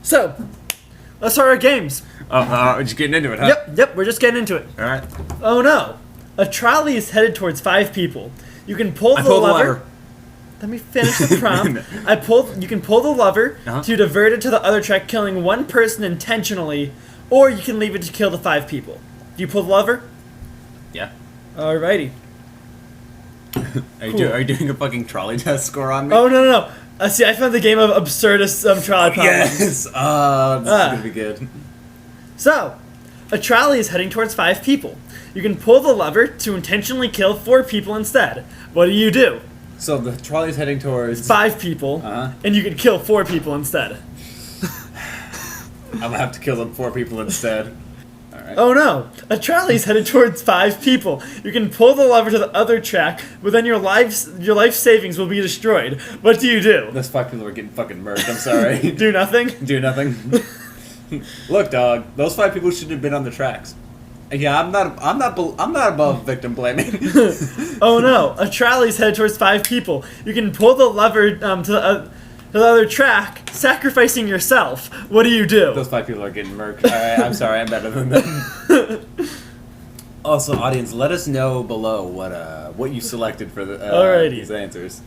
So, let's start our games. We're just getting into it, huh? Yep, we're just getting into it. Alright. Oh no. A trolley is headed towards 5 people. You can pull the lever. Let me finish the prompt. You can pull the lever to divert it to the other track, killing one person intentionally, or you can leave it to kill the 5 people. Do you pull the lever? Yeah. Alrighty. Are you doing a fucking trolley test score on me? Oh, no. See, I found the game of absurdist trolley problems. Yes! This is gonna be good. So, a trolley is heading towards 5 people. You can pull the lever to intentionally kill 4 people instead. What do? So the trolley's heading towards 5 people, and you can kill 4 people instead. I'm gonna have to kill them 4 people instead. Alright. Oh no! A trolley's headed towards 5 people. You can pull the lever to the other track, but then your life savings will be destroyed. What do? Those 5 people are getting fucking murked, I'm sorry. Do nothing? Do nothing. Look, dog, those 5 people shouldn't have been on the tracks. Yeah, I'm not above victim blaming. Oh no! A trolley's headed towards 5 people. You can pull the lever to the other track, sacrificing yourself. What do? Those 5 people are getting murked. Alright, I'm sorry, I'm better than them. Also, audience, let us know below what you selected for these answers.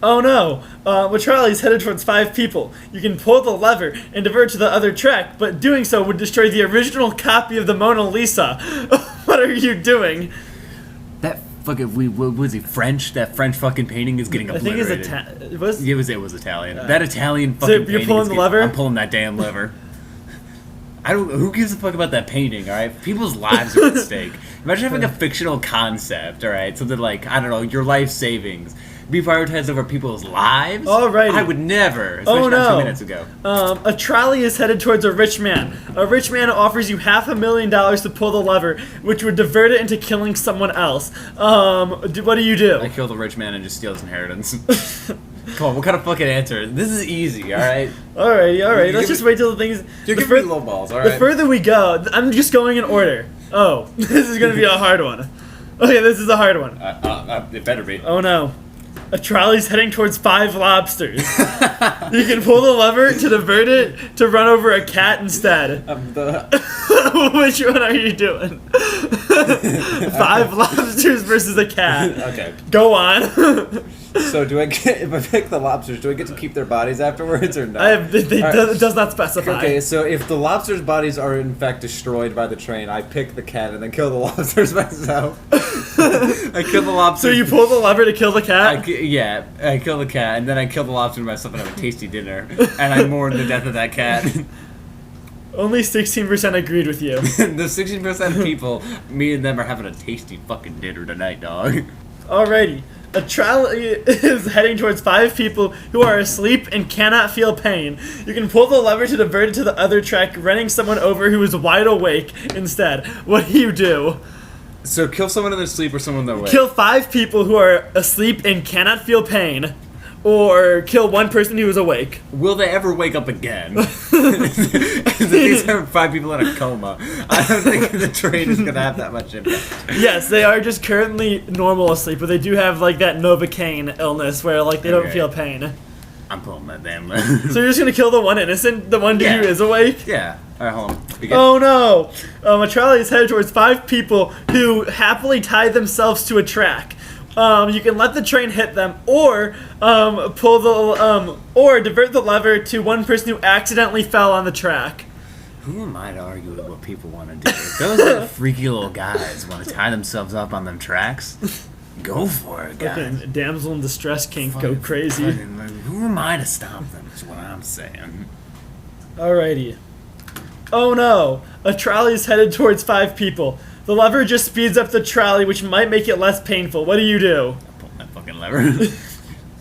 Oh no! A trolley's headed towards 5 people. You can pull the lever and divert to the other track, but doing so would destroy the original copy of the Mona Lisa. What are you doing? That fucking was he French? That French fucking painting is getting obliterated. I think it was it was Italian. That Italian fucking painting. You're pulling the lever? I'm pulling that damn lever. Who gives a fuck about that painting, alright? People's lives are at stake. Imagine having a fictional concept, alright? Something like, I don't know, your life savings be prioritized over people's lives? Alrighty. I would never, especially not 2 minutes ago. A trolley is headed towards a rich man. A rich man offers you $500,000 to pull the lever, which would divert it into killing someone else. What do? I kill the rich man and just steal his inheritance. Come on, what kind of fucking answer? This is easy, alright? Alright. Let's just wait till the things... You're giving me low balls, alright? The further we go, I'm just going in order. Oh, this is gonna be a hard one. Okay, this is a hard one. It better be. Oh no. A trolley's heading towards 5 lobsters. You can pull the lever to divert it to run over a cat instead. Which one are you doing? 5 lobsters versus a cat. Okay. Go on. So if I pick the lobsters, do I get to keep their bodies afterwards or not? It does not specify. Okay, so if the lobsters' bodies are in fact destroyed by the train, I pick the cat and then kill the lobsters myself. I kill the lobsters. So you pull the lever to kill the cat? I kill the cat and then I kill the lobster myself and have a tasty dinner. And I mourn the death of that cat. Only 16% agreed with you. The 16% of people, me and them are having a tasty fucking dinner tonight, dog. Alrighty. A trolley is heading towards 5 people who are asleep and cannot feel pain. You can pull the lever to divert it to the other track, running someone over who is wide awake instead. What do? So kill someone in their sleep or someone in their awake? Kill 5 people who are asleep and cannot feel pain. Or kill 1 person who is awake. Will they ever wake up again? These are 5 people in a coma. I don't think the train is going to have that much impact. Yes, they are just currently normal asleep, but they do have like that Novocaine illness where like they don't feel pain. I'm pulling that damn lever. So you're just going to kill the one innocent? The one dude who is awake? Yeah. Alright, hold on. Oh no! A trolley is headed towards 5 people who happily tie themselves to a track. You can let the train hit them, or pull the or divert the lever to 1 person who accidentally fell on the track. Who am I to argue with what people want to do? If those little freaky little guys want to tie themselves up on them tracks, go for it, guys. Fucking damsel in distress kink, go crazy. Who am I to stop them? Is what I'm saying. Alrighty. Oh no! A trolley is headed towards 5 people. The lever just speeds up the trolley, which might make it less painful. What do? I pull that fucking lever.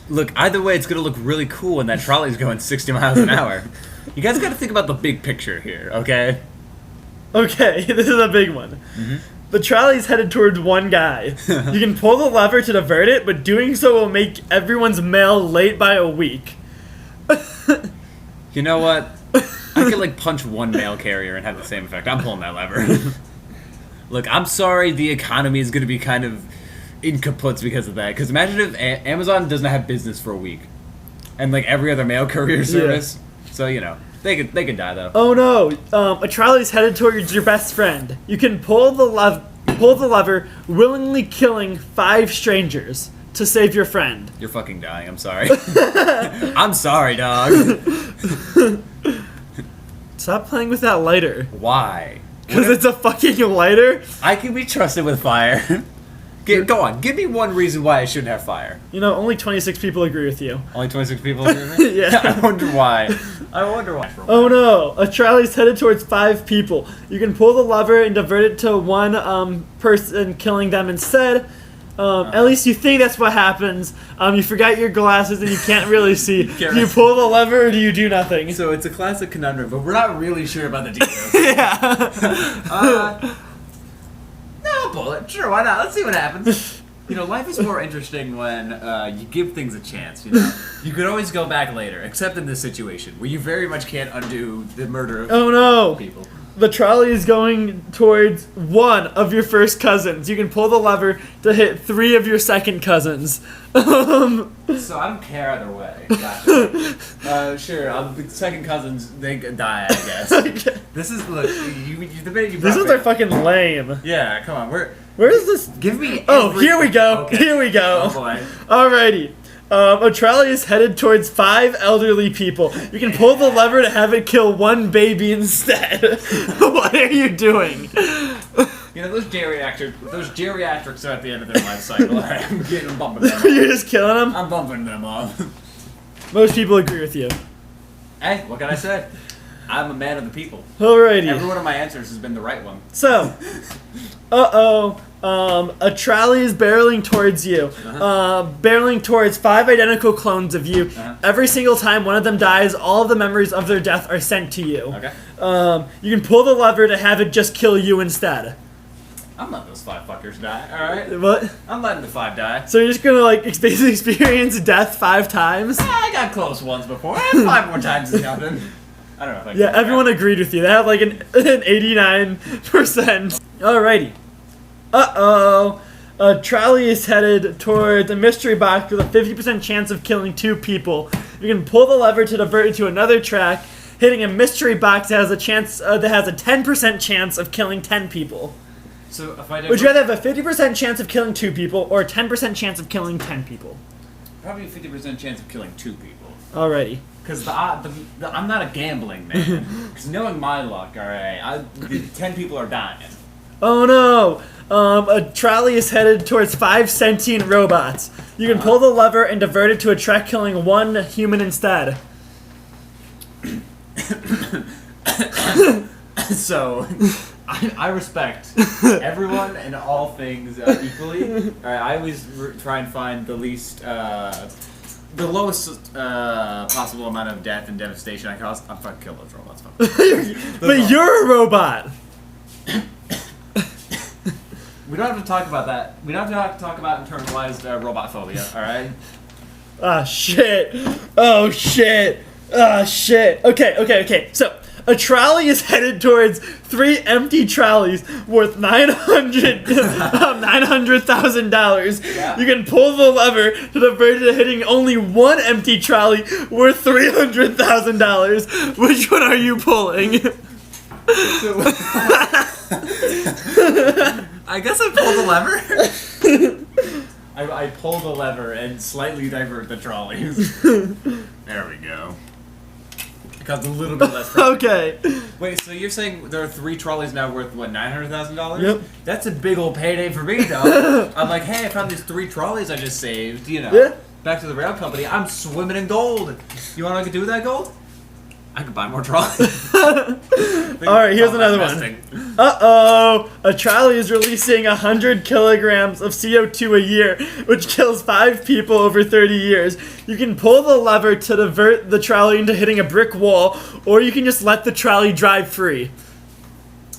Look, either way, it's going to look really cool when that trolley's going 60 miles an hour. You guys got to think about the big picture here, okay? Okay, this is a big one. The trolley's headed towards 1 guy. You can pull the lever to divert it, but doing so will make everyone's mail late by a week. You know what? I could, like, punch 1 mail carrier and have the same effect. I'm pulling that lever. Look, I'm sorry the economy is going to be kind of in kaputs because of that. Because imagine if Amazon doesn't have business for a week. And, like, every other mail courier service. So, you know. They could die though. Oh no! A trolley's headed towards your best friend. You can pull the lever, willingly killing 5 strangers to save your friend. You're fucking dying. I'm sorry. I'm sorry, dog. Stop playing with that lighter. Why? Because it's a fucking lighter? I can be trusted with fire. Go on. Give me one reason why I shouldn't have fire. You know, only 26 people agree with you. Only 26 people agree with me? Yeah. I wonder why. Oh no! A trolley's headed towards 5 people. You can pull the lever and divert it to one person, killing them instead. At least you think that's what happens. You forgot your glasses and you can't really see. Do you pull the lever or do you do nothing? So it's a classic conundrum, but we're not really sure about the details. Yeah. No, I'll pull it. Sure, why not? Let's see what happens. You know, life is more interesting when you give things a chance, you know? You could always go back later, except in this situation, where you very much can't undo the murder of people. The trolley is going towards one of your first cousins. You can pull the lever to hit 3 of your second cousins. So I don't care either way. Gotcha. Sure, the second cousins, they die, I guess. Okay. This is, look, the minute you These ones are fucking lame. Yeah, come on, Where is this? Give me here we go. Okay. Here we go. Oh boy. Alrighty. A trolley is headed towards 5 elderly people. You can pull the lever to have it kill 1 baby instead. What are you doing? You know, those geriatrics are at the end of their life cycle. I'm bumping them off. You're just killing them? I'm bumping them off. Most people agree with you. Hey, what can I say? I'm a man of the people. Alrighty. Every one of my answers has been the right one. So, a trolley is barreling towards you. Barreling towards 5 identical clones of you. Every single time one of them dies, all of the memories of their death are sent to you. Okay. You can pull the lever to have it just kill you instead. I'm letting those 5 fuckers die, alright? What? I'm letting the 5 die. So you're just gonna, like, basically experience death 5 times? I got close once before. 5 more times is nothing. I don't know if I can. Yeah, everyone agreed with you. They have, like, an 89%. Alrighty. A trolley is headed towards a mystery box with a 50% chance of killing 2 people. You can pull the lever to divert it to another track, hitting a mystery box that has a 10% chance of killing 10 people. So if I Would you rather have a 50% chance of killing 2 people or a 10% chance of killing 10 people? Probably a 50% chance of killing 2 people. Alrighty. Because I'm not a gambling man. Because knowing my luck, alright, 10 people are dying. Oh no! A trolley is headed towards 5 sentient robots. You can pull the lever and divert it to a track, killing 1 human instead. So, I respect everyone and all things equally. I always try and find the lowest possible amount of death and devastation I cause. I'm fucking kill those robots. But you're a robot. We don't have to talk about that. We don't have to talk about internalized robot phobia, alright? Ah, shit. Oh, shit. Ah, shit. Okay. So, a trolley is headed towards 3 empty trolleys worth $900,000. Yeah. You can pull the lever to divert it to hitting only 1 empty trolley worth $300,000. Which one are you pulling? I guess I pulled the lever. I pull the lever and slightly divert the trolleys. There we go. It costs a little bit less. Okay. Wait, so you're saying there are 3 trolleys now worth, what, $900,000? Yep. That's a big old payday for me, though. I'm like, hey, I found these 3 trolleys I just saved, you know. Yeah. Back to the rail company. I'm swimming in gold. You know what I could do with that gold? I could buy more trolleys. Alright, here's another one. A trolley is releasing 100 kilograms of CO2 a year, which kills 5 people over 30 years. You can pull the lever to divert the trolley into hitting a brick wall, or you can just let the trolley drive free.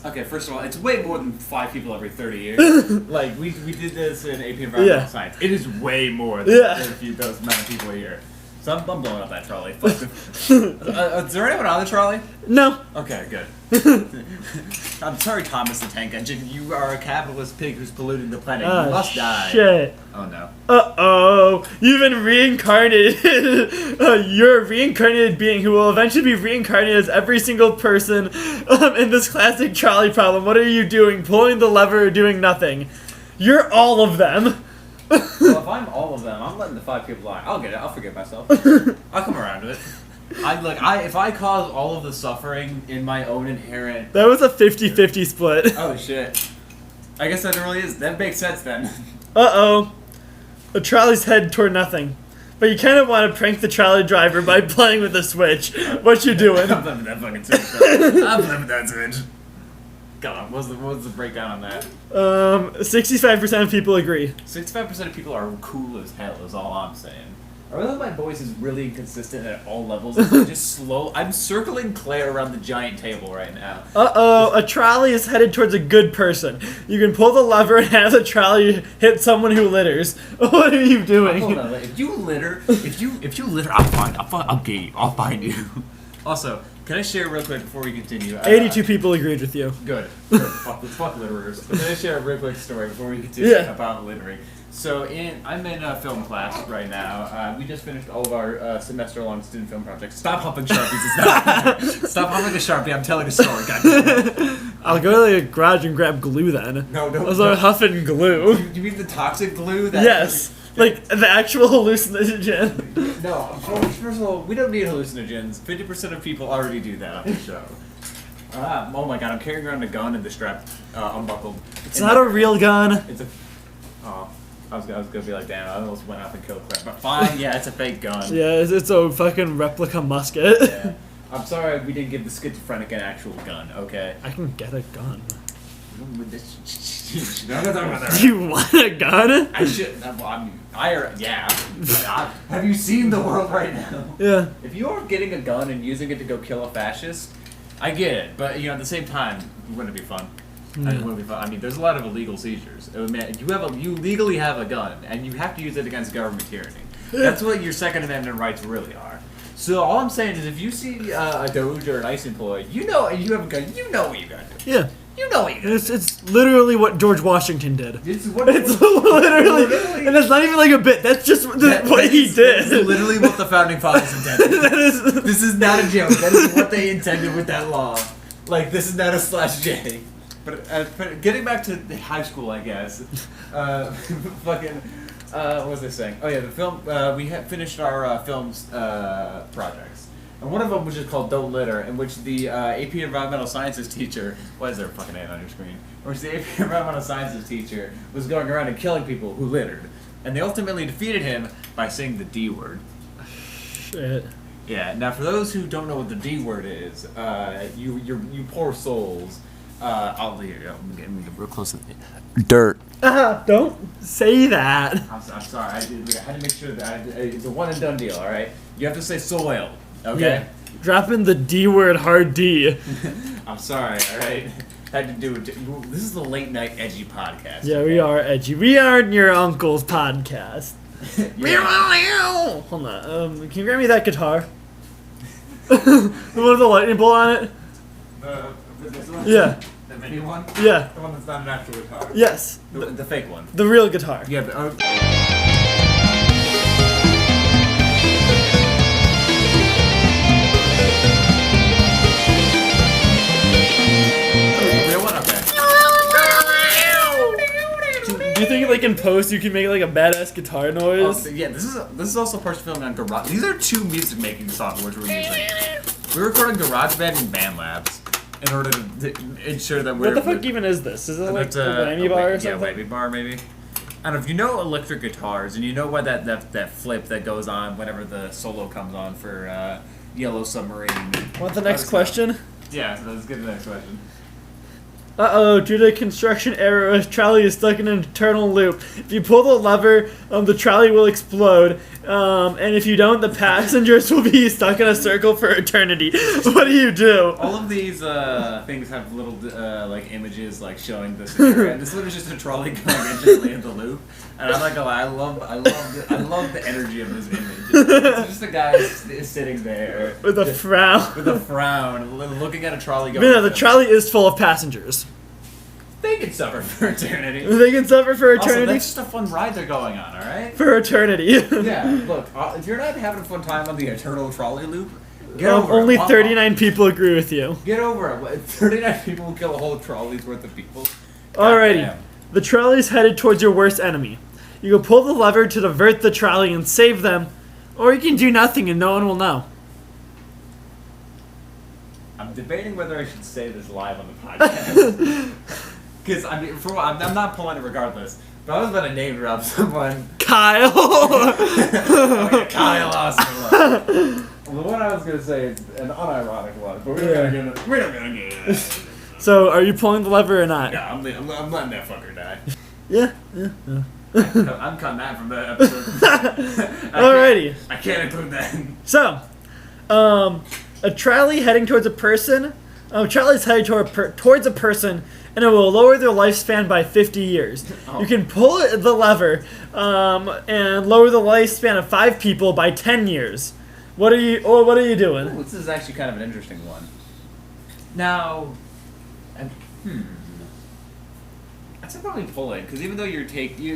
Okay, first of all, it's way more than 5 people every 30 years. Like, we did this in AP Environmental Science. It is way more than those amount of people a year. So I'm blowing up that trolley. Fuck. Is there anyone on the trolley? No. Okay, good. I'm sorry, Thomas the Tank Engine. You are a capitalist pig who's polluting the planet. You must die. Shit. Oh no. Uh-oh. You've been reincarnated. You're a reincarnated being who will eventually be reincarnated as every single person in this classic trolley problem. What are you doing? Pulling the lever or doing nothing? You're all of them. Well, if I'm all of them, I'm letting the 5 people lie. I'll get it. I'll forgive myself. I'll come around to it. If I cause all of the suffering in my own inherent... That was a 50-50 split. Oh, shit. I guess that really is. That makes sense, then. Uh-oh. The trolley's headed toward nothing. But you kind of want to prank the trolley driver by playing with the switch. What you doing? I'm playing with that fucking switch. I'm playing with that switch. God, what was the breakdown on that? 65% of people agree. 65% of people are cool as hell, is all I'm saying. I realize my voice is really inconsistent at all levels. It's just slow. I'm circling Claire around the giant table right now. Uh-oh, a trolley is headed towards a good person. You can pull the lever and have the trolley hit someone who litters. What are you doing? Hold on, if you litter, I'll get you. I'll find you. Also, can I share real quick before we continue? 82 people agreed with you. Good. Fuck litterers. Can I share a real quick story before we continue about littering? So I'm in a film class right now. We just finished all of our semester-long student film projects. Stop humping Sharpies. It's not. Stop humping a Sharpie. I'm telling a story. Goddamn. I'll go to the garage and grab glue then. No, don't. I was huffing glue. You mean the toxic glue? Yes. Like the actual hallucinogen. No, first of all, we don't need hallucinogens. 50% of people already do that on the show. Oh my god, I'm carrying around a gun and the strap unbuckled. It's not a real gun. It's a... Oh, I was gonna be like, damn, I almost went up and killed Claire. But fine, yeah, it's a fake gun. Yeah, it's a fucking replica musket. Yeah. I'm sorry we didn't give the schizophrenic an actual gun, okay? I can get a gun. No. You want a gun? I should. Well, yeah. Have you seen the world right now? Yeah. If you are getting a gun and using it to go kill a fascist, I get it. But at the same time, wouldn't it be fun? I mean, there's a lot of illegal seizures. You legally have a gun, and you have to use it against government tyranny. That's what your Second Amendment rights really are. So all I'm saying is, if you see a Doge or an ICE employee, and you have a gun, you know what you gotta do. Yeah. You know what you gotta do. It's literally what George Washington did. It's literally, and it's not even like a bit. That's just what he did. That's literally what the founding fathers intended. This is not a joke. That is what they intended with that law. Like, this is not a /J. But getting back to high school, I guess. What was I saying? Oh yeah, the film. We finished our films projects, and one of them was just called "Don't Litter," in which the AP Environmental Sciences teacher. Why is there a fucking ant on your screen? In which the AP Environmental Sciences teacher was going around and killing people who littered, and they ultimately defeated him by saying the D word. Shit. Yeah. Now, for those who don't know what the D word is, you poor souls. I'm getting real close to dirt. Don't say that. I'm sorry. I had to make sure that it's a one and done deal. All right. You have to say soil. Okay. Yeah. Drop in the D word, hard D. I'm sorry. All right. Had to do it. This is the late night edgy podcast. Yeah, okay? We are edgy. We aren't your uncle's podcast. Hold on. Can you grab me that guitar? The one with the lightning bolt on it. This one? Yeah. The mini one? Yeah. The one that's not an actual guitar? Yes. The fake one? The real guitar. Yeah, the real one? Okay. Do you think like in post you can make like a badass guitar noise? Yeah, this is also partially filmed on Garage. These are 2 music making softwares we're using. We're recording GarageBand and BandLabs in order to ensure that we're... What the fuck even is this? Is it like a whammy bar or something? Yeah, whammy bar maybe. I don't know, if you know electric guitars, and you know what that flip that goes on whenever the solo comes on for Yellow Submarine. Want the next question? Yeah, so let's get to the next question. Uh-oh, due to construction error, a trolley is stuck in an eternal loop. If you pull the lever, the trolley will explode. And if you don't, the passengers will be stuck in a circle for eternity. What do you do? All of these things have little like images like showing this. And this one is just a trolley going instantly in the loop. And I'm not gonna lie, I love the energy of this image. It's just a guy sitting there with a frown. With a frown, looking at a trolley going. No, the trolley is full of passengers. They can suffer for eternity. They can suffer for eternity. Also, that's just a fun ride they're going on, alright? For eternity. Yeah, look, if you're not having a fun time on the eternal trolley loop, get over only it. Only 39 people agree with you. Get over it. 39 people will kill a whole trolley's worth of people. Alrighty. The trolley is headed towards your worst enemy. You can pull the lever to divert the trolley and save them, or you can do nothing and no one will know. I'm debating whether I should say this live on the podcast. Because, I mean, for one, I'm not pulling it regardless, but I was about to name drop someone. Kyle! Kyle Oscar. Well, what I was going to say is an unironic one, but we're not going to get it. So, are you pulling the lever or not? Yeah, I'm letting that fucker die. Yeah. I'm cutting that from the episode. Alrighty. I can't include that. So, a trolley heading towards a person. Trolley is heading towards a person, and it will lower their lifespan by 50 years. Oh. You can pull the lever and lower the lifespan of 5 people by 10 years. What are you doing? Ooh, this is actually kind of an interesting one. Now, I'd say probably pull it, because even though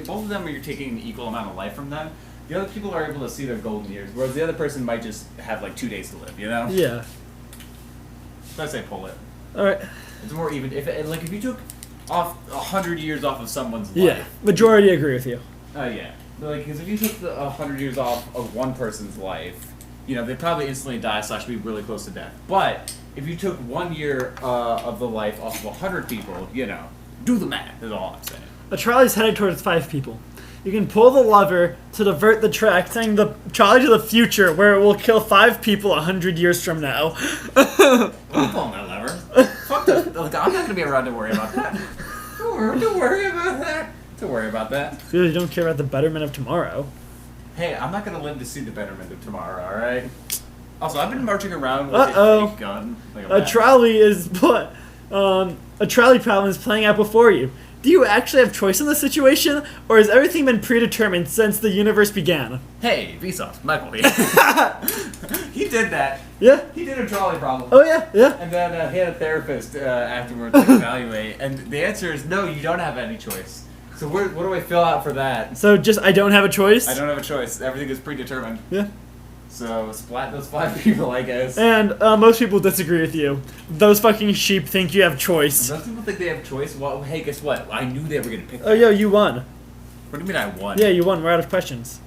both of them you're taking an equal amount of life from them, the other people are able to see their golden years, whereas the other person might just have like 2 days to live, you know? Yeah. So I'd say pull it. Alright. It's more even. If you took off 100 years off of someone's life. Yeah, majority agree with you. Yeah. Because if you took 100 years off of one person's life, they'd probably instantly die / be really close to death. But if you took 1 year of the life off of 100 people, do the math. Is all I'm saying. A trolley is headed towards 5 people. You can pull the lever to divert the track, sending the trolley to the future, where it will kill 5 people 100 years from now. I'm pulling that lever. Fuck that. Look, I'm not gonna be around to worry about that. Don't worry about that. Don't worry about that. Because you don't care about the betterment of tomorrow. Hey, I'm not gonna live to see the betterment of tomorrow. All right. Also, I've been marching around with a fake gun. A trolley a trolley problem is playing out before you. Do you actually have choice in this situation, or has everything been predetermined since the universe began? Hey, Vsauce, Michael here. He did that. Yeah. He did a trolley problem. Oh, yeah. And then he had a therapist afterwards to evaluate, and the answer is no, you don't have any choice. So what do I fill out for that? So just, I don't have a choice? I don't have a choice. Everything is predetermined. Yeah. So splat those 5 people, I guess. And most people disagree with you. Those fucking sheep think you have choice. Most people think they have choice. Well, hey, guess what? I knew they were gonna pick. Oh, yo, you won. What do you mean I won? Yeah, you won. We're out of questions.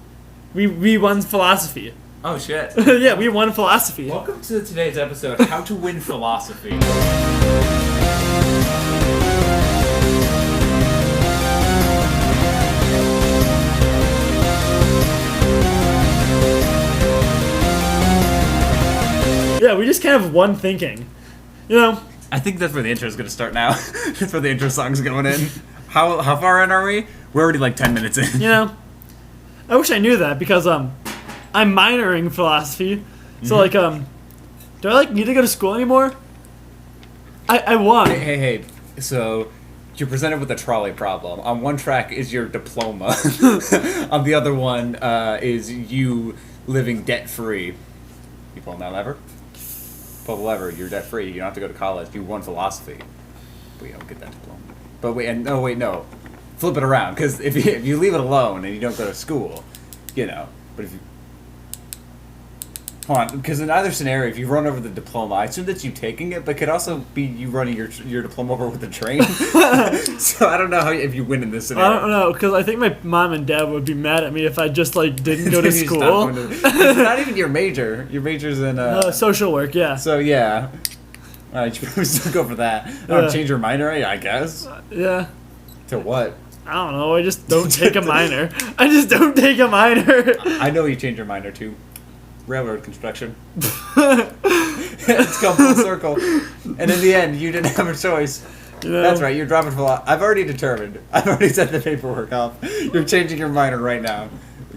We won philosophy. Oh shit. Yeah, we won philosophy. Welcome to today's episode, How to Win Philosophy. Yeah, we just kind of won thinking. I think that's where the intro is going to start now. That's where the intro song's going in. How far in are we? We're already like 10 minutes in. I wish I knew that because I'm minoring philosophy. So do I need to go to school anymore? I won. Hey. So you're presented with a trolley problem. On one track is your diploma. On the other one is you living debt free. You pulling that lever? Pull the lever, you're debt free, you don't have to go to college, you won philosophy. But you don't get that diploma. But no. Flip it around, because if you leave it alone and you don't go to school, but if you... Hold on, because in either scenario, if you run over the diploma, I assume that's you taking it, but it could also be you running your diploma over with a train. So I don't know if you win in this scenario. I don't know, because I think my mom and dad would be mad at me if I just didn't go to school. It's not even your major. Your major's in social work, yeah. So yeah, you should probably still go for that. Change your minor, I guess. Yeah. To what? I don't know. I just don't take a minor. I know you changed your minor to railroad construction. It's come full circle. And in the end, you didn't have a choice. You know? That's right. You're dropping philosophy. I've already determined. I've already sent the paperwork off. You're changing your minor right now.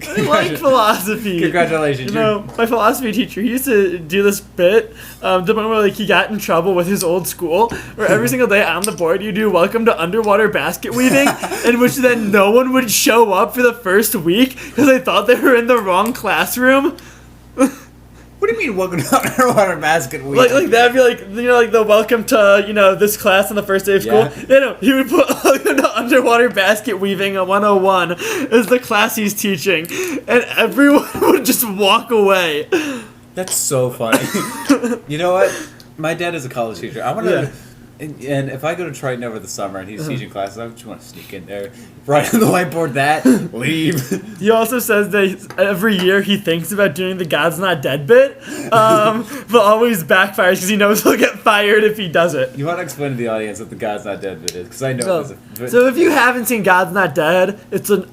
I like philosophy. Congratulations. You know, my philosophy teacher, he used to do this bit to the point where like he got in trouble with his old school, where every single day on the board you do "Welcome to underwater basket weaving," in which then no one would show up for the first week because they thought they were in the wrong classroom. What do you mean, welcome to underwater basket weaving? Like that'd be like, you know, like the welcome to, you know, this class on the first day of school. Yeah. You know, he would put welcome to underwater basket weaving 101 as the class he's teaching, and everyone would just walk away. That's so funny. You know what? My dad is a college teacher. I want to, and if I go to Triton over the summer and he's teaching classes, I just want to sneak in there, write on the whiteboard that, leave. He also says that every year he thinks about doing the God's Not Dead bit, but always backfires because he knows he'll get fired if he does it. You want to explain to the audience what the God's Not Dead bit is? Because I know So if you haven't seen God's Not Dead, it's an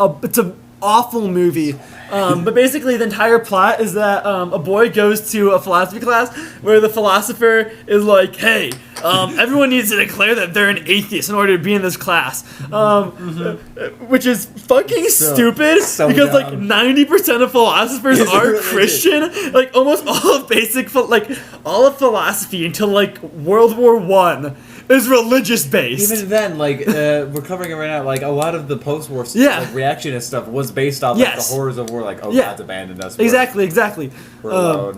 awful movie. But basically the entire plot is that a boy goes to a philosophy class where the philosopher is like, hey, everyone needs to declare that they're an atheist in order to be in this class. Which is fucking stupid because dumb. like 90% of philosophers are Christian. Like almost all of all of philosophy until like World War I is religious based. Even then, like, we're covering it right now, like, a lot of the post-war like, reactionist stuff was based off like, the horrors of war, like, God's abandoned us. Exactly. We're alone.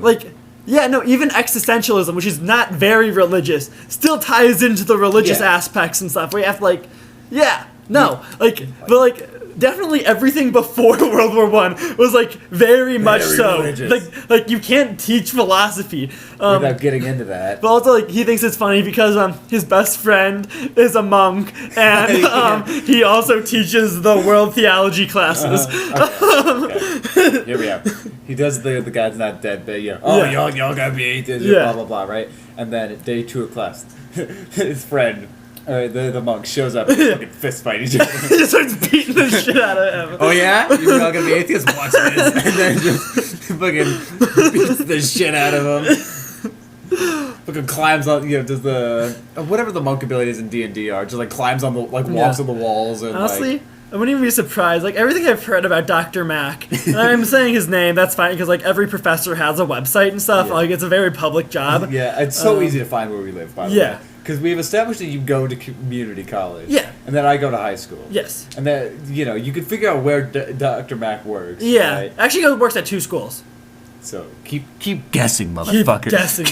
Even existentialism, which is not very religious, still ties into the religious aspects and stuff, where you have to, definitely everything before World War I was like very much so religious. like you can't teach philosophy without getting into that. But also like he thinks it's funny because his best friend is a monk and he also teaches the world theology classes. Okay. Here we go. He does the God's Not Dead bit. Y'all gotta be atheists. Blah blah blah. Right, and then day 2 of class, his friend. The monk shows up and fucking fist fight each other. He just starts beating the shit out of him. Oh yeah? You're not gonna be atheist? Watch this. And then just fucking beats the shit out of him. Fucking climbs on, does the whatever the monk abilities in D&D are, just like climbs on the walks on the walls and honestly, I wouldn't even be surprised. Like everything I've heard about Dr. Mack, and I'm saying his name, that's fine because like every professor has a website and stuff. Like it's a very public job. Yeah, it's so easy to find where we live, by the way. Because we've established that you go to community college. Yeah. And then I go to high school. Yes. And then, you can figure out where Dr. Mack works. Yeah. Right? Actually, he works at 2 schools. So, keep guessing, motherfucker. Keep fucking guessing.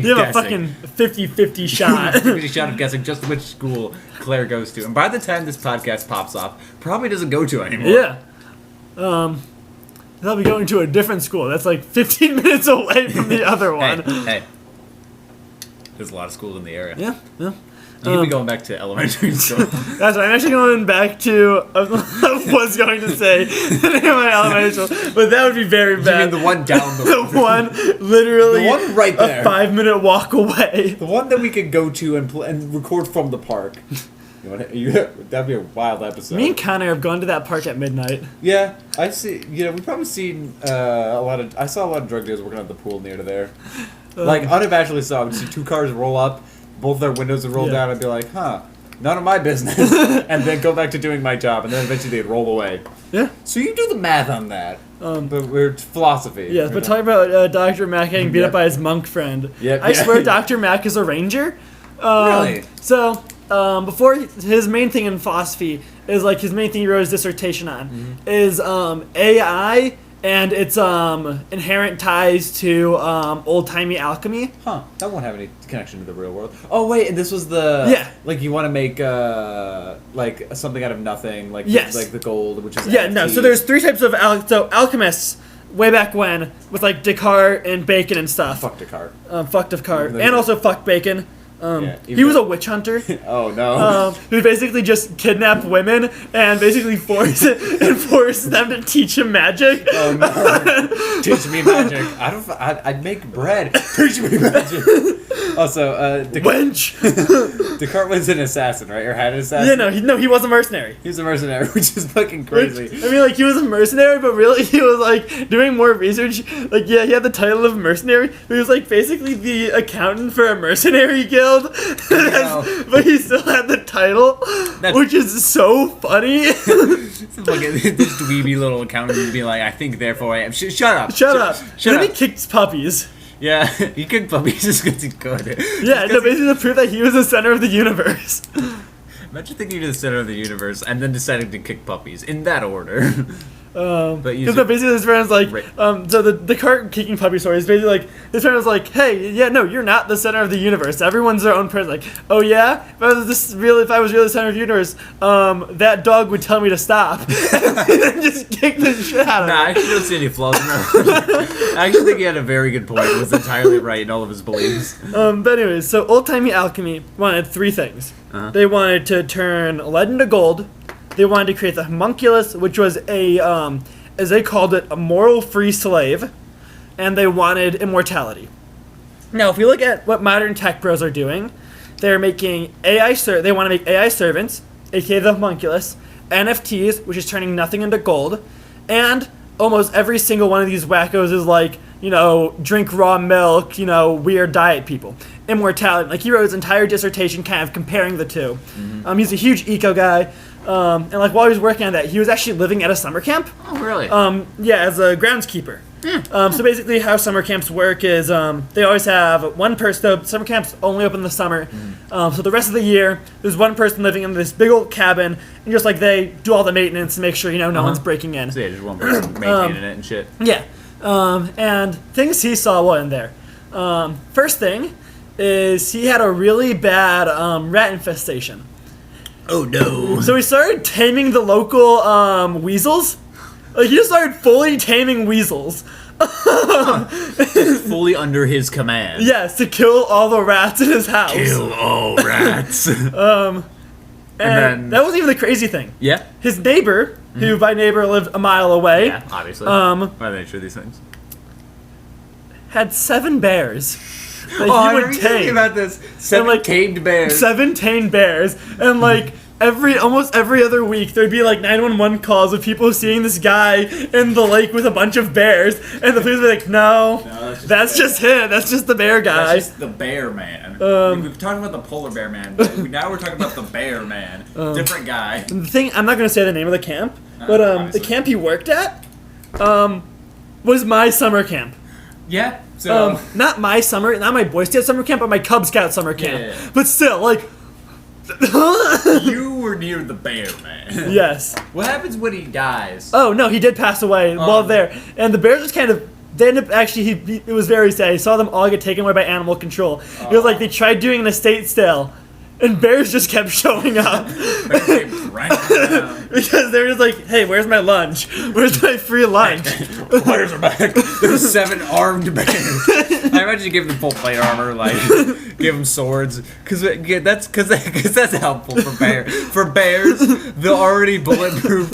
You have a fucking 50-50 shot. 50 shot of guessing just which school Claire goes to. And by the time this podcast pops off, probably doesn't go to anymore. Yeah. They'll be going to a different school. That's like 15 minutes away from the other one. Hey. There's a lot of schools in the area. Yeah. You can be going back to elementary school. That's right. I'm actually going back to. I was going to say the name of my elementary school, but that would be very bad. You mean the one down the road? The one, literally, the one right there. A 5-minute walk away. The one that we could go to and record from the park. That'd be a wild episode. Me and Connor have gone to that park at midnight. Yeah, I see. We've probably seen I saw a lot of drug dealers working at the pool near to there. Like, unabashedly saw. I would see 2 cars roll up, both their windows would roll down, and be like, huh, none of my business. And then go back to doing my job, and then eventually they'd roll away. Yeah. So you do the math on that. But we're philosophy. Yes, but talking about Dr. Mack getting beat up by his monk friend. I swear Dr. Mack is a ranger. Really? So, before his main thing in philosophy is, like, his main thing he wrote his dissertation on is AI and its inherent ties to old-timey alchemy. Huh. That won't have any connection to the real world. Oh, wait, and this was the... Like, you want to make, like, something out of nothing, like, like the gold, which is NFTs. So there's 3 types of... alchemists, way back when, with, like, Descartes and Bacon and stuff. Fuck Descartes. Fuck Descartes. And also fuck Bacon. He was a witch hunter. Oh no! Who basically just kidnapped women and basically forced them to teach him magic. Oh no! Teach me magic. I'd make bread. Teach me magic. Also, Descartes was an assassin, right? Or had an assassin? Yeah, he was a mercenary. He was a mercenary, which is fucking crazy. He was a mercenary, but really he was like doing more research. Like, he had the title of mercenary, but he was like basically the accountant for a mercenary guild. failed, but he still had the title, which is so funny. This dweeby little accountant would be like, I think, therefore I am. Shut up. Shut up. Then he kicked puppies. Yeah, he kicked puppies just because he's good. Yeah, no, basically to prove that he was the center of the universe. Imagine thinking you're the center of the universe and then deciding to kick puppies in that order. But basically his friend was like, so the cart kicking puppy story is basically like, his friend was like, hey, yeah, no, you're not the center of the universe. Everyone's their own person. Like, oh yeah? If I was really the center of the universe, that dog would tell me to stop. And just kick the shit out of him. Nah, I actually don't see any flaws in that. I actually think he had a very good point. He was entirely right in all of his beliefs. But anyways, so old-timey alchemy wanted 3 things. They wanted to turn lead into gold. They wanted to create the homunculus, which was as they called it, a moral-free slave, and they wanted immortality. Now, if we look at what modern tech bros are doing, they're making they want to make AI servants, aka the homunculus, NFTs, which is turning nothing into gold, and almost every single one of these wackos is like, drink raw milk, weird diet people. Immortality. Like, he wrote his entire dissertation kind of comparing the two. He's a huge eco guy. And like while he was working on that, he was actually living at a summer camp. Oh, really? Yeah, as a groundskeeper. So basically how summer camps work is they always have one person, though summer camps only open in the summer. So the rest of the year, there's one person living in this big old cabin, and just like they do all the maintenance and make sure, no one's breaking in. So yeah, just one person maintaining it and shit. Yeah. And things he saw while in there. First thing is he had a really bad rat infestation. Oh no. So he started taming the local weasels. Like, he just started fully taming weasels. Fully under his command. Yes, to kill all the rats in his house. Kill all rats. And then, that wasn't even the crazy thing. Yeah? His neighbor, who by neighbor lived a mile away. Yeah, obviously. Why do they show these things? Had 7 bears. That I remember thinking about this. 7 tamed bears. 7 tamed bears. And like almost every other week there'd be like 911 calls of people seeing this guy in the lake with a bunch of bears, and the police would be like, no that's just him. That's just the bear guy. That's just the bear man. We've talked about the polar bear man, but now we're talking about the bear man. Different guy. The thing, I'm not going to say the name of the camp, but the camp he worked at was my summer camp. Yeah. So not my Boy Scout summer camp, but my Cub Scout summer camp. Yeah. But still, like, you were near the bear man. Yes. What happens when he dies? Oh no, he did pass away while there, and the bears just kind of. They ended up actually. It was very sad. He saw them all get taken away by animal control. It was like they tried doing an estate sale, and bears just kept showing up. Because they were just like, hey, where's my lunch? Where's my free lunch? Bears are back. There's 7 armed bears. I imagine you give them full plate armor, like give them swords, because that's helpful for bears. For bears, the already bulletproof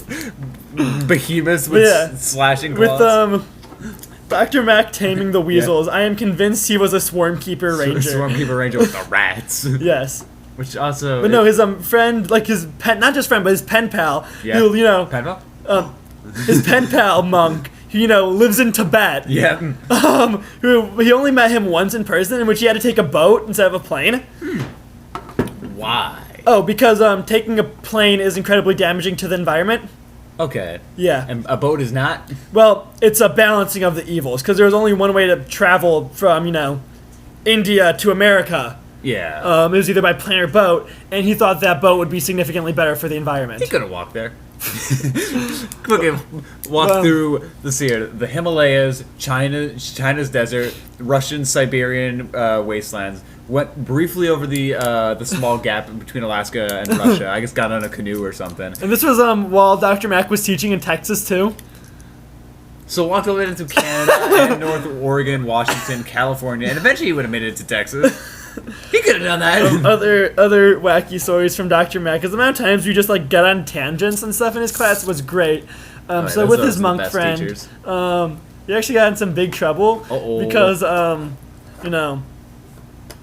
behemoths with slashing claws. With Dr. Mac taming the weasels, I am convinced he was a Swarmkeeper Ranger. Swarmkeeper Ranger with the rats. Yes. Which also... But no, his friend, like his pen... Not just friend, but his pen pal. Yeah. Who, pen pal? His pen pal, Monk, who, lives in Tibet. Yeah. Who he only met him once in person, in which he had to take a boat instead of a plane. Why? Oh, because taking a plane is incredibly damaging to the environment. Okay. Yeah. And a boat is not? Well, it's a balancing of the evils, because there was only one way to travel from, India to America. Yeah. It was either by plane or boat, and he thought that boat would be significantly better for the environment. He could have walked there. Walked through the Himalayas, China's desert, Russian Siberian wastelands. Went briefly over the small gap between Alaska and Russia. I guess got on a canoe or something. And this was while Dr. Mac was teaching in Texas too. So walked over into Canada and North Oregon, Washington, California, and eventually he would have made it to Texas. He could have done that. Other wacky stories from Dr. Mac, because the amount of times we just like got on tangents and stuff in his class was great. So with his monk friend, he actually got in some big trouble because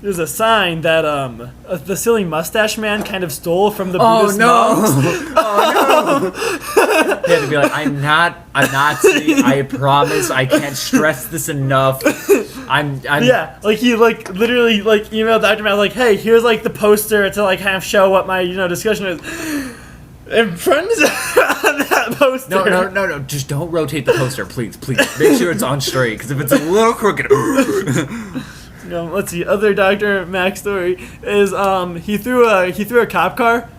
there's a sign that the silly mustache man kind of stole from the Buddhist monks. Oh no! He had to be like, I'm not a Nazi. I promise. I can't stress this enough. Yeah, like he like literally like emailed Dr. Matt like, hey, here's like the poster to like kind of show what my discussion is. And friends on that poster. No. Just don't rotate the poster, please. Make sure it's on straight, because if it's a little crooked. Let's see. Other Dr. Mac story is he threw a cop car.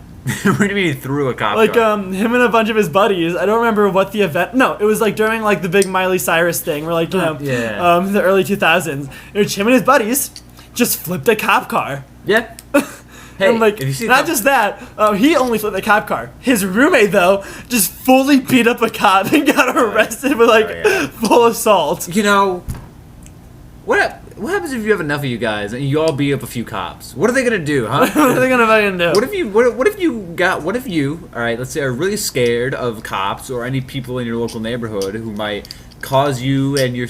What do you mean he threw a cop car? Like him and a bunch of his buddies. I don't remember what the event. No, it was like during like the big Miley Cyrus thing, where like the early 2000s. Which him and his buddies just flipped a cop car. Yeah. Hey, and like, not just that, he only flipped the cop car. His roommate, though, just fully beat up a cop and got arrested with full assault. You know, what happens if you have enough of you guys and you all beat up a few cops? What are they gonna do, huh? What are they gonna fucking do? What if you, all right, let's say, are really scared of cops or any people in your local neighborhood who might cause you and your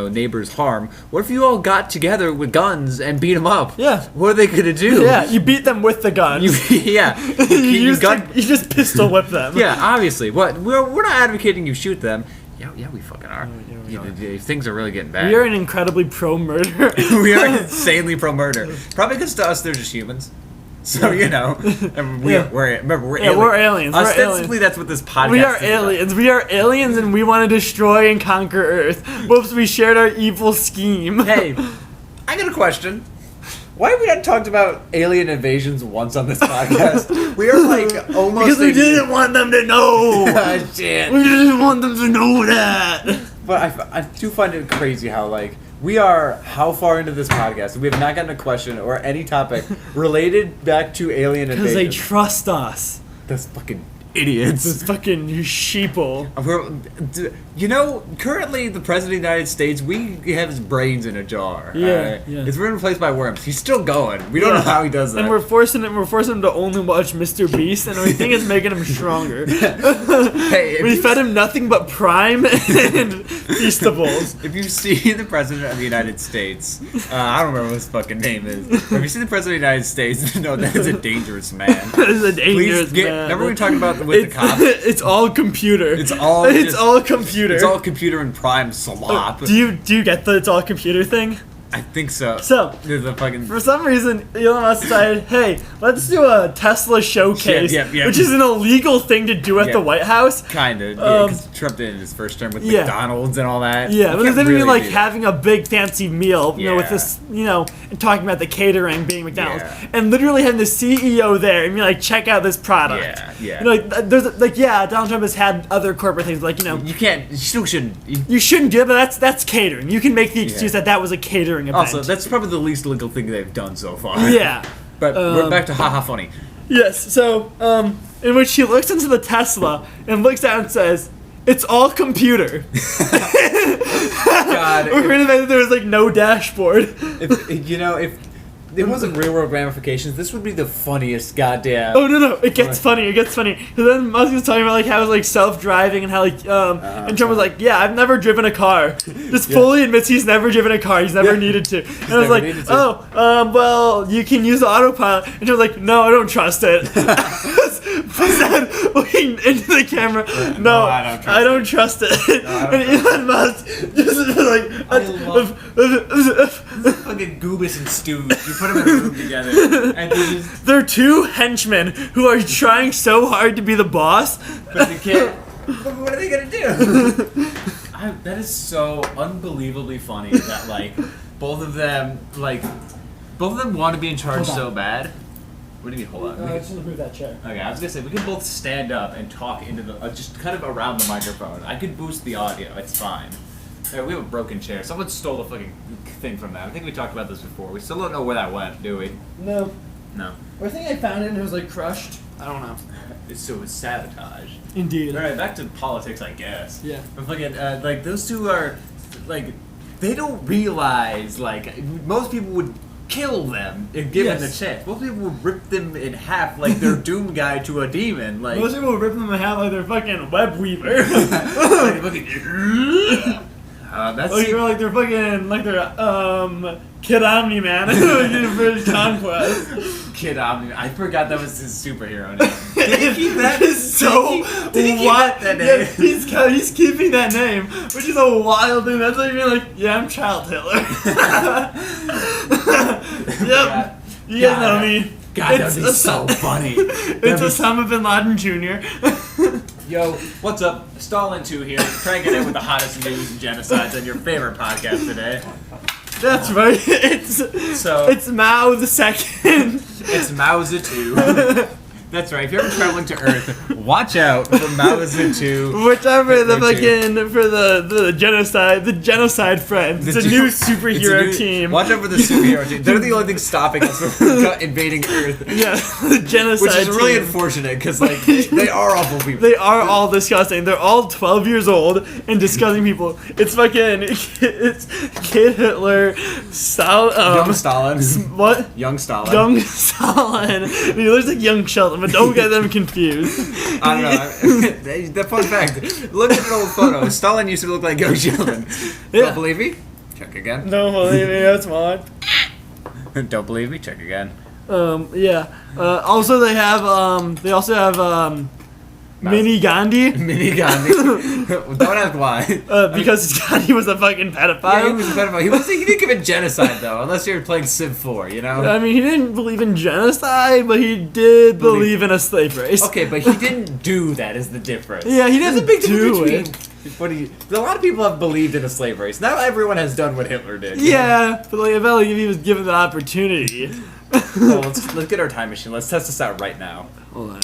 neighbors harm? What if you all got together with guns and beat them up? Yeah. What are they gonna do? Yeah, you beat them with the guns. You just pistol whip them. Yeah, obviously. What we're not advocating you shoot them. Yeah, we fucking are. Things are really getting bad. We are an incredibly pro-murder. We are insanely pro-murder. Probably because to us they're just humans. So we're aliens. Ostensibly, that's what this podcast is. We are aliens. About. We are aliens, and we want to destroy and conquer Earth. Whoops, we shared our evil scheme. Hey, I got a question. Why have we not talked about alien invasions once on this podcast? We are like almost because we didn't want them to know. Shit. We didn't want them to know that. But I do find it crazy how like. We are how far into this podcast? We have not gotten a question or any topic related back to alien invasion. Because they trust us. Those fucking idiots. Those fucking sheeple. Currently the President of the United States, we have his brains in a jar. Yeah. It's been replaced by worms. He's still going. We don't know how he does that. And we're forcing him to only watch Mr. Beast, and we think it's making him stronger. Hey, we fed him nothing but Prime and Feastables. If you see the President of the United States, I don't remember what his fucking name is. But if you see the President of the United States, no, that is a dangerous man. That is a dangerous man. Remember we talked about with the cops? It's all computer. It's all computer. It's all computer and Prime slop. Do you get the it's all computer thing? I think so. So, for some reason, Elon Musk decided, hey, let's do a Tesla showcase, which is an illegal thing to do at the White House. Kind of, because Trump did in his first term with McDonald's and all that. Yeah, but then really like having a big fancy meal, with this, and talking about the catering being McDonald's, and literally having the CEO there and be like, check out this product. Donald Trump has had other corporate things, like, you still shouldn't. You shouldn't do it, but that's catering. You can make the excuse that was a catering event. Also, that's probably the least legal thing they've done so far. Yeah. But we're back to haha funny. Yes, so, in which he looks into the Tesla and looks out and says, it's all computer. God. We're going to bet that there was, like, no dashboard. If it wasn't real world ramifications, this would be the funniest goddamn. Oh no, it gets funny. Because then Musk was talking about like how it was like self-driving and how like and Trump was like, yeah, I've never driven a car. Just fully admits he's never driven a car. He's never needed to. And I was like, well, you can use autopilot. And Trump was like, no, I don't trust it. Said, looking into the camera, no, I don't trust it. And Elon Musk just like, fucking Goobus and Stu. You put them in a room together, and they're two henchmen who are trying so hard to be the boss, but they can't. What are they gonna do? That is so unbelievably funny that like both of them want to be in charge so bad. What do you mean, hold on? I just want to move that chair. Okay, I was gonna say, we can both stand up and talk into the, just kind of around the microphone. I could boost the audio, it's fine. We have a broken chair. Someone stole the fucking thing from that. I think we talked about this before. We still don't know where that went, do we? No. I think I found it and it was like crushed. I don't know. So it was sabotage. Indeed. Alright, back to politics, I guess. Yeah. But fucking, like, those two are, like, they don't realize, like, most people would kill them if given the chance. Most people would rip them in half like they're Doom Guy to a demon. Like most people would rip them in half like they're fucking Web Weaver. They're fucking Kid Omni-Man in Conquest. Kid Omni. I forgot that was his superhero name. Did he keep that? It's so Did he keep wild. that name? Yeah, he's keeping that name, which is a wild thing. That's like being like, yeah, I'm Child Hitler. Yep. You guys know me. God, that'd be so funny. It's Osama bin Laden Jr. Yo, what's up? Stalin 2 here, cranking it with the hottest news and genocides on your favorite podcast today. That's right. It's Mao the Second. It's Mao Zedong. That's right. If you're ever traveling to Earth, watch out for Mao Zedong. Whichever the fucking for the genocide friends. It's a new superhero team. Watch out for the superhero team. They're the only thing stopping us from invading Earth. Yeah, the genocide Which is really team. unfortunate because like they are awful people. They are all disgusting. They're all 12 years old and disgusting people. It's Kid Hitler, Young Stalin. What? Young Stalin. Young Stalin. He looks like young Sheldon, but don't get them confused. I don't know. The fun fact: look at an old photo. Stalin used to look like young Sheldon. Yeah. Don't believe me? Check again. Don't believe me, that's fine. Don't believe me? Check again. Yeah. Also, they also have Mini Gandhi. Mini Gandhi. Don't ask why. Because Gandhi was a fucking pedophile. Yeah, he was a pedophile. He didn't commit genocide though, unless you're playing Civ 4, you know. I mean, he didn't believe in genocide, but he did believe in a slave race. Okay, but he didn't do that. Is the difference? Yeah, he didn't do it. A lot of people have believed in a slave race. Not everyone has done what Hitler did. Yeah, but like, if he was given the opportunity. Well, let's get our time machine. Let's test this out right now. Hold on.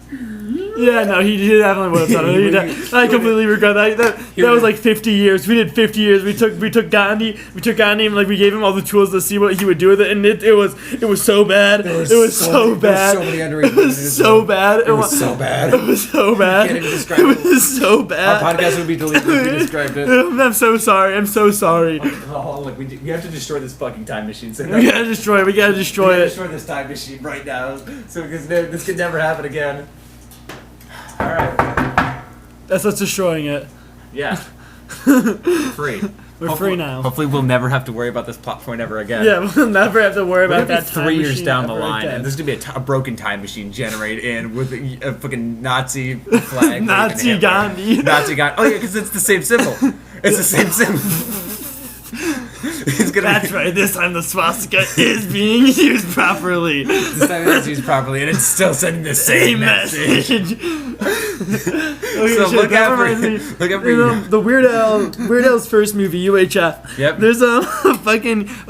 Yeah, no, he definitely would have done it. I completely regret that. That was like 50 years. We did 50 years. We took Gandhi. And like we gave him all the tools to see what he would do with it, and it was so bad. It was so bad. It was so bad. It was so bad. It was so bad. Can't even describe it. It was so bad. Our podcast would be deleted if we described it. I'm so sorry. I'm so sorry. Oh, look, we have to destroy this fucking time machine. So We gotta destroy it. We gotta destroy it. Destroy this time machine right now, so because this could never happen again. All right. That's what's destroying it. Yeah. Free. We're free now. Hopefully, we'll never have to worry about this plot point ever again. Yeah, we'll never have to worry about that time 3 years machine down the ever line, again. and there's gonna be a broken time machine generated in with a fucking Nazi flag. Nazi Gandhi. Nazi Gandhi. Oh yeah, because it's the same symbol. It's the same symbol. That's right, this time the swastika is being used properly. This time it's used properly, and it's still sending the same message. So look out for the Weird Al's first movie, UHF. Yep. There's a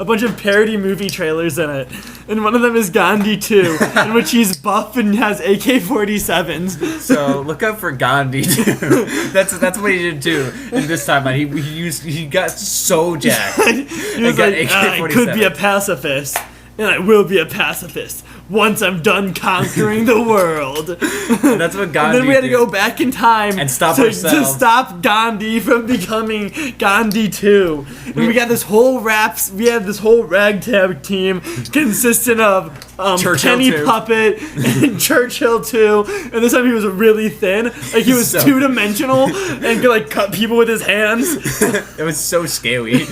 bunch of parody movie trailers in it, and one of them is Gandhi 2, in which he's buff and has AK-47s. So look out for Gandhi too. That's what he did too. And this time he got so jacked. He was like, I could be a pacifist, and I will be a pacifist once I'm done conquering the world. And that's what Gandhi And then we had to did. go back in time And stop to ourselves. stop Gandhi from becoming Gandhi 2. And we got this whole ragtag team consisting of Penny 2. Puppet and Churchill 2. And this time he was really thin. Like he was two-dimensional and could like cut people with his hands. It was so scary.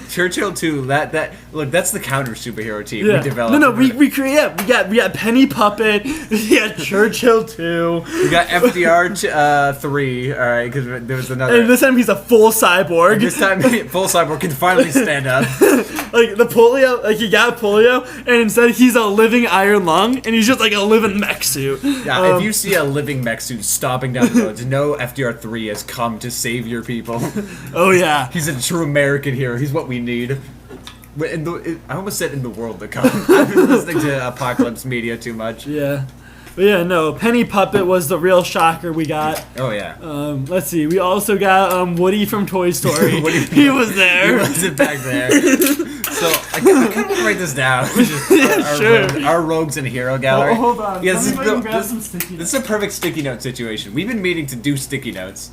Churchill 2, look, that's the counter superhero team we developed. No, we got Penny Puppet, we got Churchill 2. We got FDR 3, alright, because there was another. And this time he's a full cyborg. This time, full cyborg can finally stand up. Like the polio, like he got polio, and instead he's a living iron lung, and he's just like a living mech suit. Yeah, if you see a living mech suit stomping down the roads, know FDR 3 has come to save your people. Oh yeah. He's a true American hero. He's what we need. I almost said in the world to come. I've been listening to Apocalypse Media too much. Yeah. But yeah, no, Penny Puppet was the real shocker we got. Oh yeah. Let's see, we also got Woody from Toy Story. He was there. He wasn't back there. So I kind of want to write this down. Our rogues and hero gallery. Oh, hold on. Yeah, This is a perfect sticky note situation. We've been meaning to do sticky notes.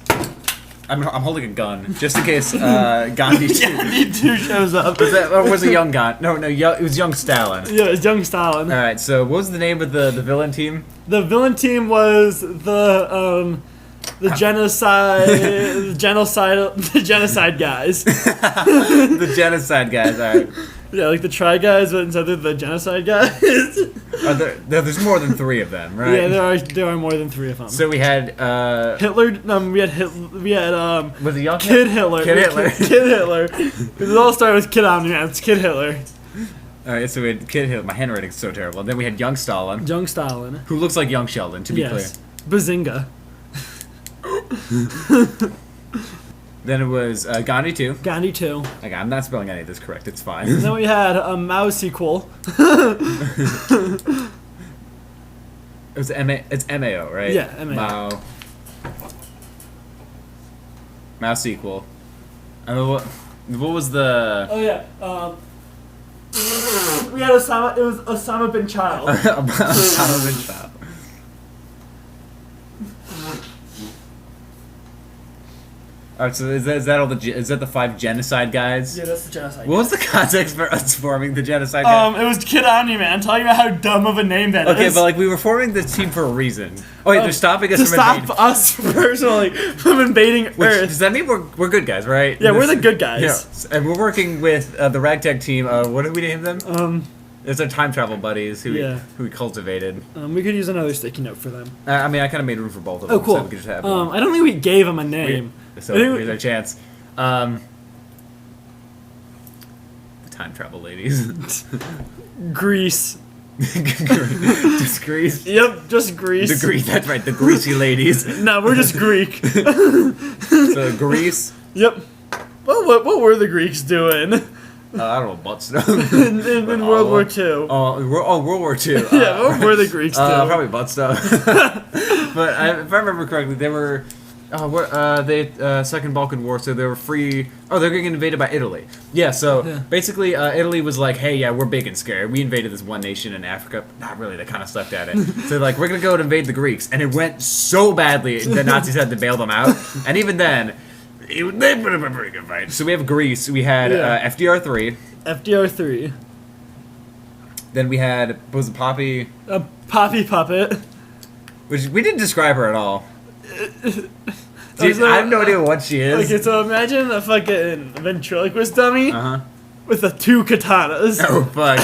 I'm holding a gun just in case Gandhi 2 shows up. Or was it young Gandhi? No, it was young Stalin. Yeah, it was young Stalin. All right. So what was the name of the villain team? The villain team was the genocide guys. The genocide guys. All right. Yeah, like the Try Guys, but instead of the Genocide Guys. There's more than 3 of them, right? Yeah, there are more than 3 of them. So we had Hitler. We had was it young Kid Hitler? Kid Hitler. Kid Hitler. It all started with Kid Omni-Man. It's Kid Hitler. All right, so we had Kid Hitler. My handwriting's so terrible. And then we had young Stalin. Young Stalin. Who looks like young Sheldon, to be clear. Bazinga. Then it was Gandhi 2. Gandhi 2. Okay, I'm not spelling any of this correct. It's fine. And then we had a Mao sequel. It was It's MAO, right? Yeah, MAO. Mao sequel. I mean, what was the... Oh yeah. We had Osama. It was Osama bin Child. Osama bin Child. Alright, so is that all is that the 5 genocide guys? Yeah, that's the genocide. What was the context for us forming the genocide guys? It was Kid Omni-Man talking about how dumb of a name that is. Okay, but like we were forming this team for a reason. Oh wait, they're stopping us to from stop us personally from invading Earth. Does that mean we're good guys, right? Yeah, we're the good guys. Yeah, and we're working with the ragtag team. What did we name them? It's our time travel buddies who we cultivated. We could use another sticky note for them. I mean, I kind of made room for both of them. Oh, cool. So we could just have them. I don't think we gave them a name. So here's our chance. The time travel ladies. Grease. Just Greece. Yep, just Greece. The Greece. That's right. The greasy ladies. No, we're just Greek. So Greece. Yep. Well, what were the Greeks doing? I don't know, butt stuff. in World War II. World War II. Yeah, what were the Greeks doing? Probably butt stuff. But if I remember correctly, they were... Second Balkan War, so they were free... Oh, they're getting invaded by Italy. Yeah, so basically Italy was like, hey, yeah, we're big and scared. We invaded this one nation in Africa. Not really, they kind of sucked at it. So like, we're going to go and invade the Greeks. And it went so badly, the Nazis had to bail them out. And even then... They put up a pretty good fight. So we have Greece. We had FDR 3. FDR 3. Then we had what was it, Poppy? A Poppy puppet. Which we didn't describe her at all. Dude, I have no idea what she is. Okay, so imagine a fucking ventriloquist dummy with 2 katanas. Oh fuck!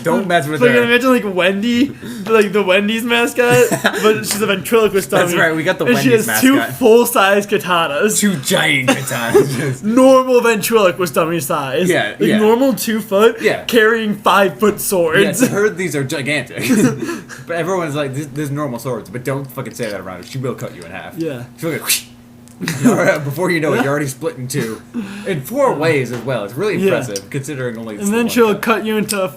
Don't mess with her. her. Imagine like Wendy, like the Wendy's mascot, but she's a ventriloquist dummy. That's right. We got the and Wendy's mascot. She has 2 full-size katanas. 2 giant katanas. Normal ventriloquist dummy size. Yeah, like normal 2 foot. Yeah. Carrying 5-foot swords. Yeah, to her these are gigantic. But everyone's like, "This normal swords," but don't fucking say that around her. She will cut you in half. Yeah. She'll go. Before you know it, you're already split in 2, in 4 ways as well. It's really impressive considering only. And then she'll cut you into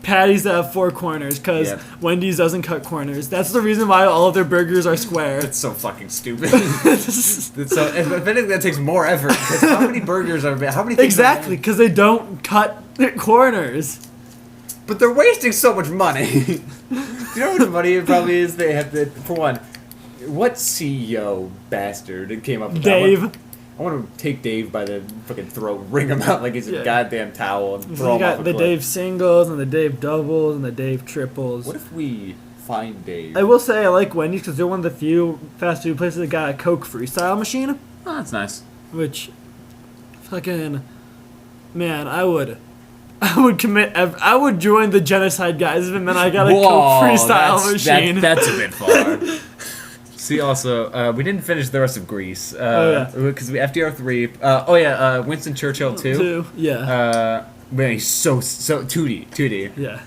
patties that have 4 corners because Wendy's doesn't cut corners. That's the reason why all of their burgers are square. That's so fucking stupid. So if anything, that takes more effort. Because how many burgers are? How many? Exactly, because they don't cut corners. But they're wasting so much money. Do you know what funny it probably is? They have to, for one. What CEO bastard came up with Dave? that? I want to take Dave by the fucking throat, wring him out like he's a goddamn towel, and throw him off a cliff. The Dave singles and the Dave doubles and the Dave triples. What if we find Dave? I will say I like Wendy's because they're one of the few fast food places that got a Coke freestyle machine. Oh, that's nice. Which, fucking, man, I would commit. I would join the genocide guys if it meant I got a Coke freestyle machine. That's a bit far. See, also, we didn't finish the rest of Greece. Because we FDR 3. Winston Churchill 2. Yeah. Man, he's so Tootie. Yeah.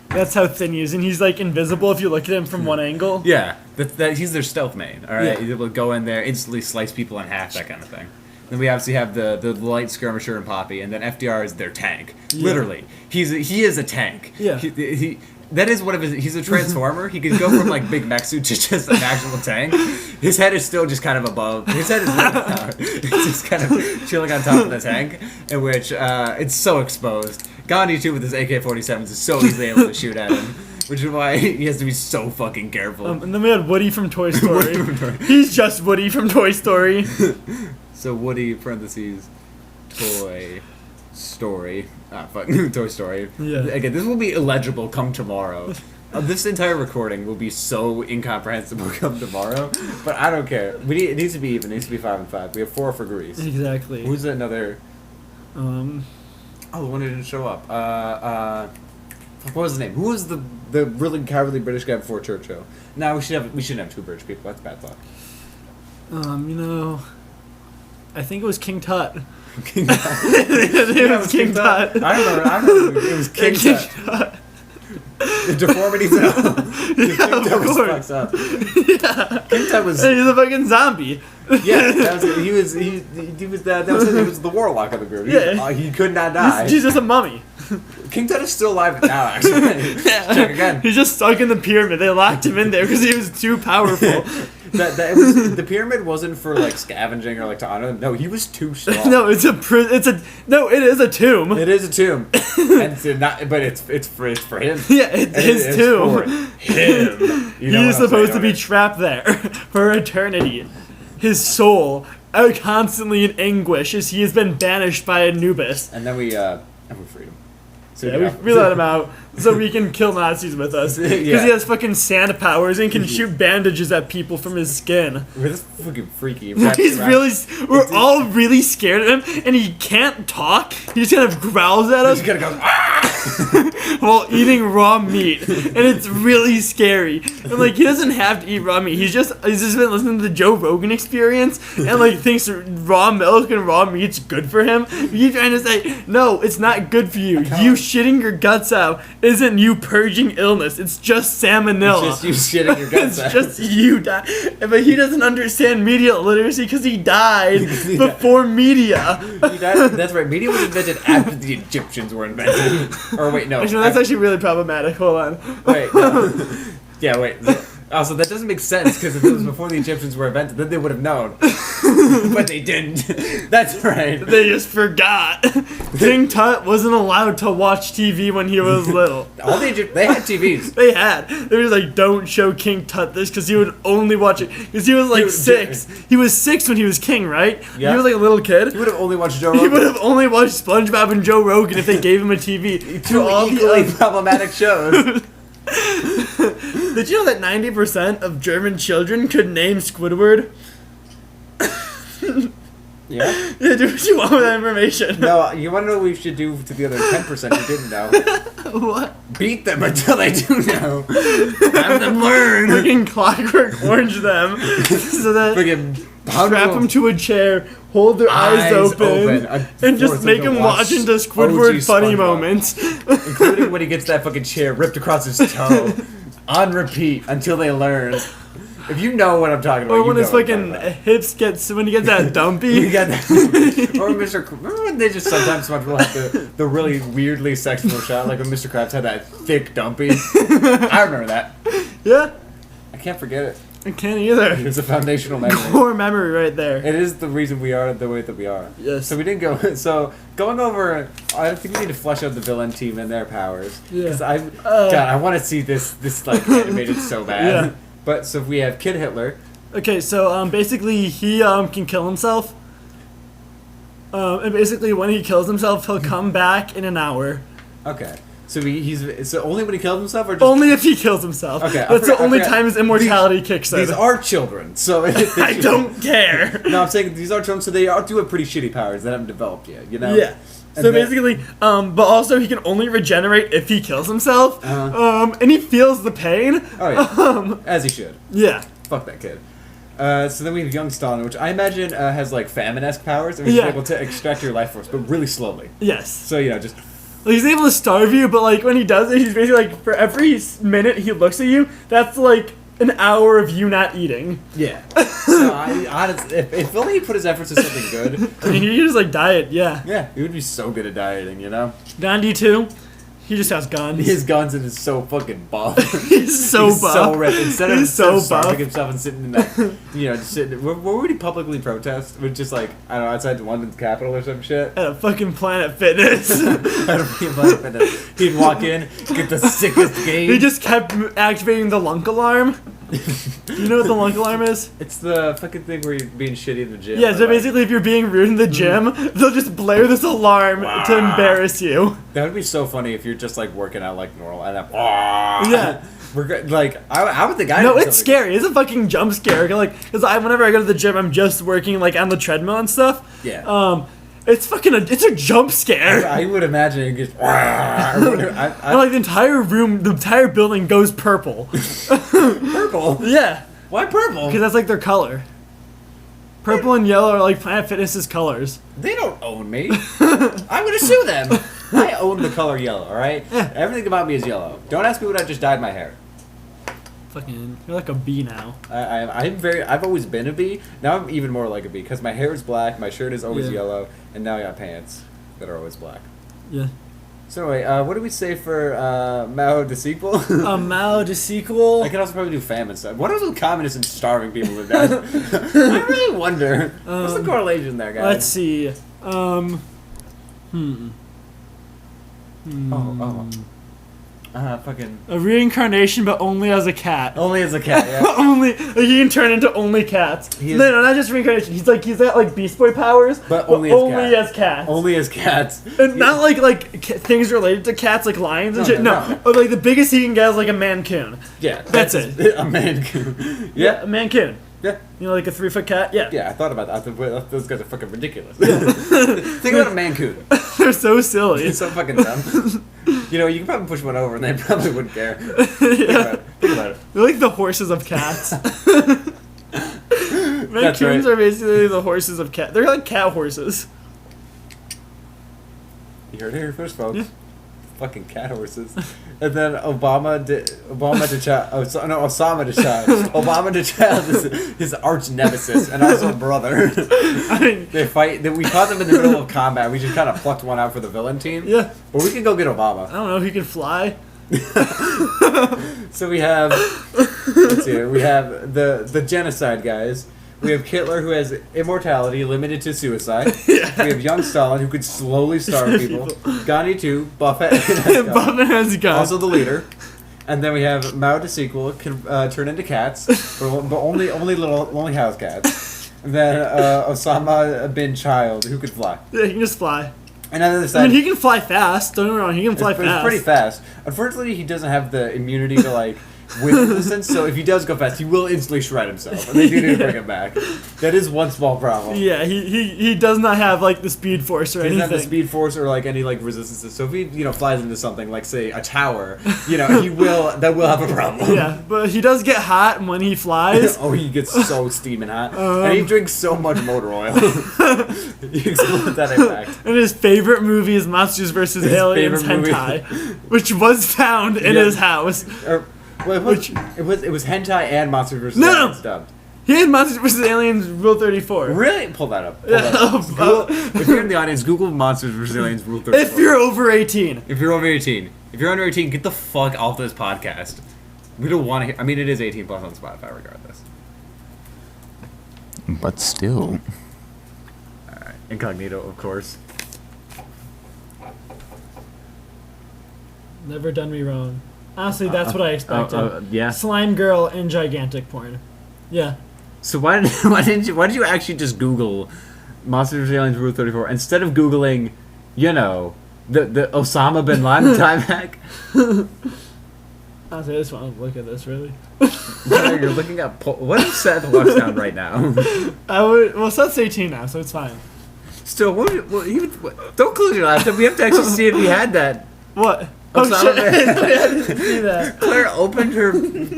That's how thin he is, and he's like invisible if you look at him from one angle. Yeah, he's their stealth main. All right, yeah. He's able to go in there, instantly slice people in half, that kind of thing. Then we obviously have the light skirmisher and Poppy, and then FDR is their tank. Yeah. Literally, he is a tank. Yeah. That is one of his. He's a transformer. He can go from like big mech suit to just an actual tank. His head is still just kind of above. His head is it's just kind of chilling on top of the tank, in which it's so exposed. Gandhi too with his AK-47s is so easily able to shoot at him, which is why he has to be so fucking careful. And then we had Woody from Toy Story. He's just Woody from Toy Story. So Woody parentheses Toy Story. Toy Story. Yeah. Again, this will be illegible come tomorrow. This entire recording will be so incomprehensible come tomorrow, but I don't care. It needs to be even. It needs to be 5 and 5. We have 4 for Greece. Exactly. Who's another? Oh, the one who didn't show up. What was his name? Who was the really cowardly British guy before Churchill? No, we shouldn't have two British people. That's bad luck. I think it was King Tut. King Tut. It was King Tut. I remember. It was King Tut. The deformity zone. King Tut was fucked up. Yeah. King Tut was. He's a fucking zombie. Yeah, that was the warlock of the group. He could not die. He's just a mummy. King Tut is still alive now, actually. Check again. He's just stuck in the pyramid. They locked him in there because he was too powerful. The pyramid wasn't for like scavenging or like to honor them. No, he was too strong. No, it is a tomb. It is a tomb, but it's for him. Yeah, it's his tomb. For him. He's supposed to be trapped there for eternity. His soul constantly in anguish as he has been banished by Anubis. And then we freed him. So we let him out so we can kill Nazis with us. Because he has fucking sand powers and can shoot bandages at people from his skin. That's fucking freaky. We're all really scared of him, and he can't talk. He just kind of growls at us. He's gonna go while eating raw meat, and it's really scary. And like he doesn't have to eat raw meat. He's just been listening to the Joe Rogan Experience, and like thinks raw milk and raw meat's good for him. He's trying to say, no, it's not good for you. You shitting your guts out isn't you purging illness. It's just salmonella. It's just you shitting your guts out. It's just you die. But he doesn't understand media literacy because he died before media. He died. That's right. Media was invented after the Egyptians were invented. Or wait, no. Actually, that's actually really problematic. Hold on. Wait, no. Yeah, wait. Also, that doesn't make sense because if it was before the Egyptians were invented, then they would have known. But they didn't. That's right. They just forgot. King Tut wasn't allowed to watch TV when he was little. They had TVs. They were just like, don't show King Tut this because he would only watch it. Because he was like 6. He was 6 when he was king, right? Yeah. He was like a little kid. He would have only watched Joe Rogan. He would have only watched SpongeBob and Joe Rogan if they gave him a TV. Two equally problematic shows. Did you know that 90% of German children could name Squidward? Yeah? Yeah, do what you want with that information. No, you want to know what we should do to the other 10% who didn't know? What? Beat them until they do know. Have them learn. Freaking Clockwork Orange them. So that strap them to a chair, hold their eyes open and just make them watch into Squidward funny moments. Including when he gets that fucking chair ripped across his toe. On repeat until they learn. If you know what I'm talking about, or when his fucking hips when he gets that dumpy. You get that. Or remember when they just sometimes will have the really weirdly sexual shot, like when Mr. Krabs had that thick dumpy. I remember that. Yeah. I can't forget it. I can't either. It's a foundational memory. Core memory right there. It is the reason we are the way that we are. Yes. So we didn't go. So going over, I think we need to flesh out the villain team and their powers. Yeah. Because I want to see this like animated so bad. Yeah. But so we have Kid Hitler. Okay, so basically he can kill himself. And basically when he kills himself, he'll come back in an hour. Okay. So he's only when he kills himself, or just only if he kills himself. Okay, that's the only time his immortality kicks in. These are children, so I don't care. No, I'm saying these are children, so they do have pretty shitty powers that haven't developed yet. You know? Yeah. So basically, but also he can only regenerate if he kills himself. And he feels the pain. Oh yeah. As he should. Yeah. Fuck that kid. So then we have young Stalin, which I imagine has like famine-esque powers, and he's able to extract your life force, but really slowly. Yes. So just. He's able to starve you, but like when he does it, he's basically like for every minute he looks at you, that's like an hour of you not eating. Yeah. So honestly, if only he put his efforts into something good. I mean, he just like diet, yeah. Yeah, he would be so good at dieting, you know. Gandhi too. He just has guns. His guns and is so fucking buff. He's so buff. So ripped. Instead of starving buff. himself and sitting in that, just sitting. Where would he publicly protest? With just like I don't know, outside London's capital or some shit. At a fucking Planet Fitness. At a Planet Fitness. He'd walk in, get the sickest game. He just kept activating the lunk alarm. You know what the lunk alarm is? It's the fucking thing where you're being shitty in the gym. Yeah, so basically if you're being rude in the gym, they'll just blare this alarm to embarrass you. That would be so funny if you're just like working out like normal and yeah. We're good. Like I would think I. No, it's scary. It's a fucking jump scare. Like, cause whenever I go to the gym, I'm just working like on the treadmill and stuff. Yeah. It's it's a jump scare. I would imagine it gets. Like the entire room, the entire building goes purple. Purple? Yeah. Why purple? Because that's like their color. Purple and yellow are like Planet Fitness's colors. They don't own me. I'm gonna sue them. I own the color yellow, alright? Yeah. Everything about me is yellow. Don't ask me what I just dyed my hair. Fucking, you're like a bee now. I've always been a bee. Now I'm even more like a bee because my hair is black, my shirt is always yellow, and now I got pants that are always black. Yeah. So anyway, what do we say for Mao de sequel? Mao de sequel. I could also probably do famine stuff. What are the communists and starving people live down? I really wonder. What's the correlation there, guys? Let's see. Fucking. A reincarnation, but only as a cat. Only as a cat, yeah. Only he can turn into only cats. No, not just reincarnation. He's got like Beast Boy powers, but only as cats. Only as cats. And not like things related to cats, like lions and shit. No. Or like the biggest he can get is like a mancoon. Yeah, that's it. A mancoon. Yeah, a mancoon. Yeah. You know, like a 3-foot cat? Yeah. Yeah, I thought about that. Those guys are fucking ridiculous. Think about a mancoon. They're so silly. It's so fucking dumb. You know, you can probably push one over and they probably wouldn't care. Think about it. They're like the horses of cats. Mancoons are basically the horses of cats. They're like cat horses. You heard it here first, folks. Yeah. Fucking cat horses. And then Osama the Child is his arch nemesis and also brother. I mean, they fight. We caught them in the middle of combat. We just kind of plucked one out for the villain team. Yeah. But we can go get Obama. I don't know. He can fly. So we have. Let's see. We have the genocide guys. We have Hitler, who has immortality limited to suicide. Yeah. We have young Stalin, who could slowly starve people. Gandhi too. Buffett has gun. Also the leader. And then we have Mao de sequel, can turn into cats, but only house cats. And then Osama bin Child, who could fly. Yeah, he can just fly. And on the other side, I mean, he can fly fast. Don't get me wrong, he can fly fast. It's pretty fast. Unfortunately, he doesn't have the immunity to like. With resistance, so if he does go fast, he will instantly shred himself, and they do need to bring him back. That is one small problem. Yeah, he does not have like the speed force or anything. He doesn't have the speed force or like any like resistances. So if he flies into something like say a tower, that will have a problem. Yeah, but he does get hot when he flies. Oh, he gets so steaming hot, and he drinks so much motor oil. You explode that impact. And his favorite movie is Monsters vs. Aliens Hentai, which was found in his house. Well, it was hentai and Monsters vs. Aliens dubbed. He had Monsters vs. Aliens Rule 34. Really? Pull that up. If you're in the audience, Google Monsters vs. Aliens Rule 34. If you're over 18. If you're over 18. If you're under 18, get the fuck off this podcast. We don't want to hear... I mean, it is 18 plus on Spotify regardless. But still. Alright. Incognito, of course. Never done me wrong. Honestly, that's what I expected. Yeah. Slime girl and gigantic porn. Yeah. So why did you actually just Google Monsters vs. Aliens Rule 34 instead of Googling, the Osama bin Laden time hack? Honestly, I just want to look at this, really. You're looking at... What if Seth walks down right now? Well, Seth's 18 now, so it's fine. Still, don't close your laptop. We have to actually see if he had that. What? Oh shit! I didn't see that. Claire opened her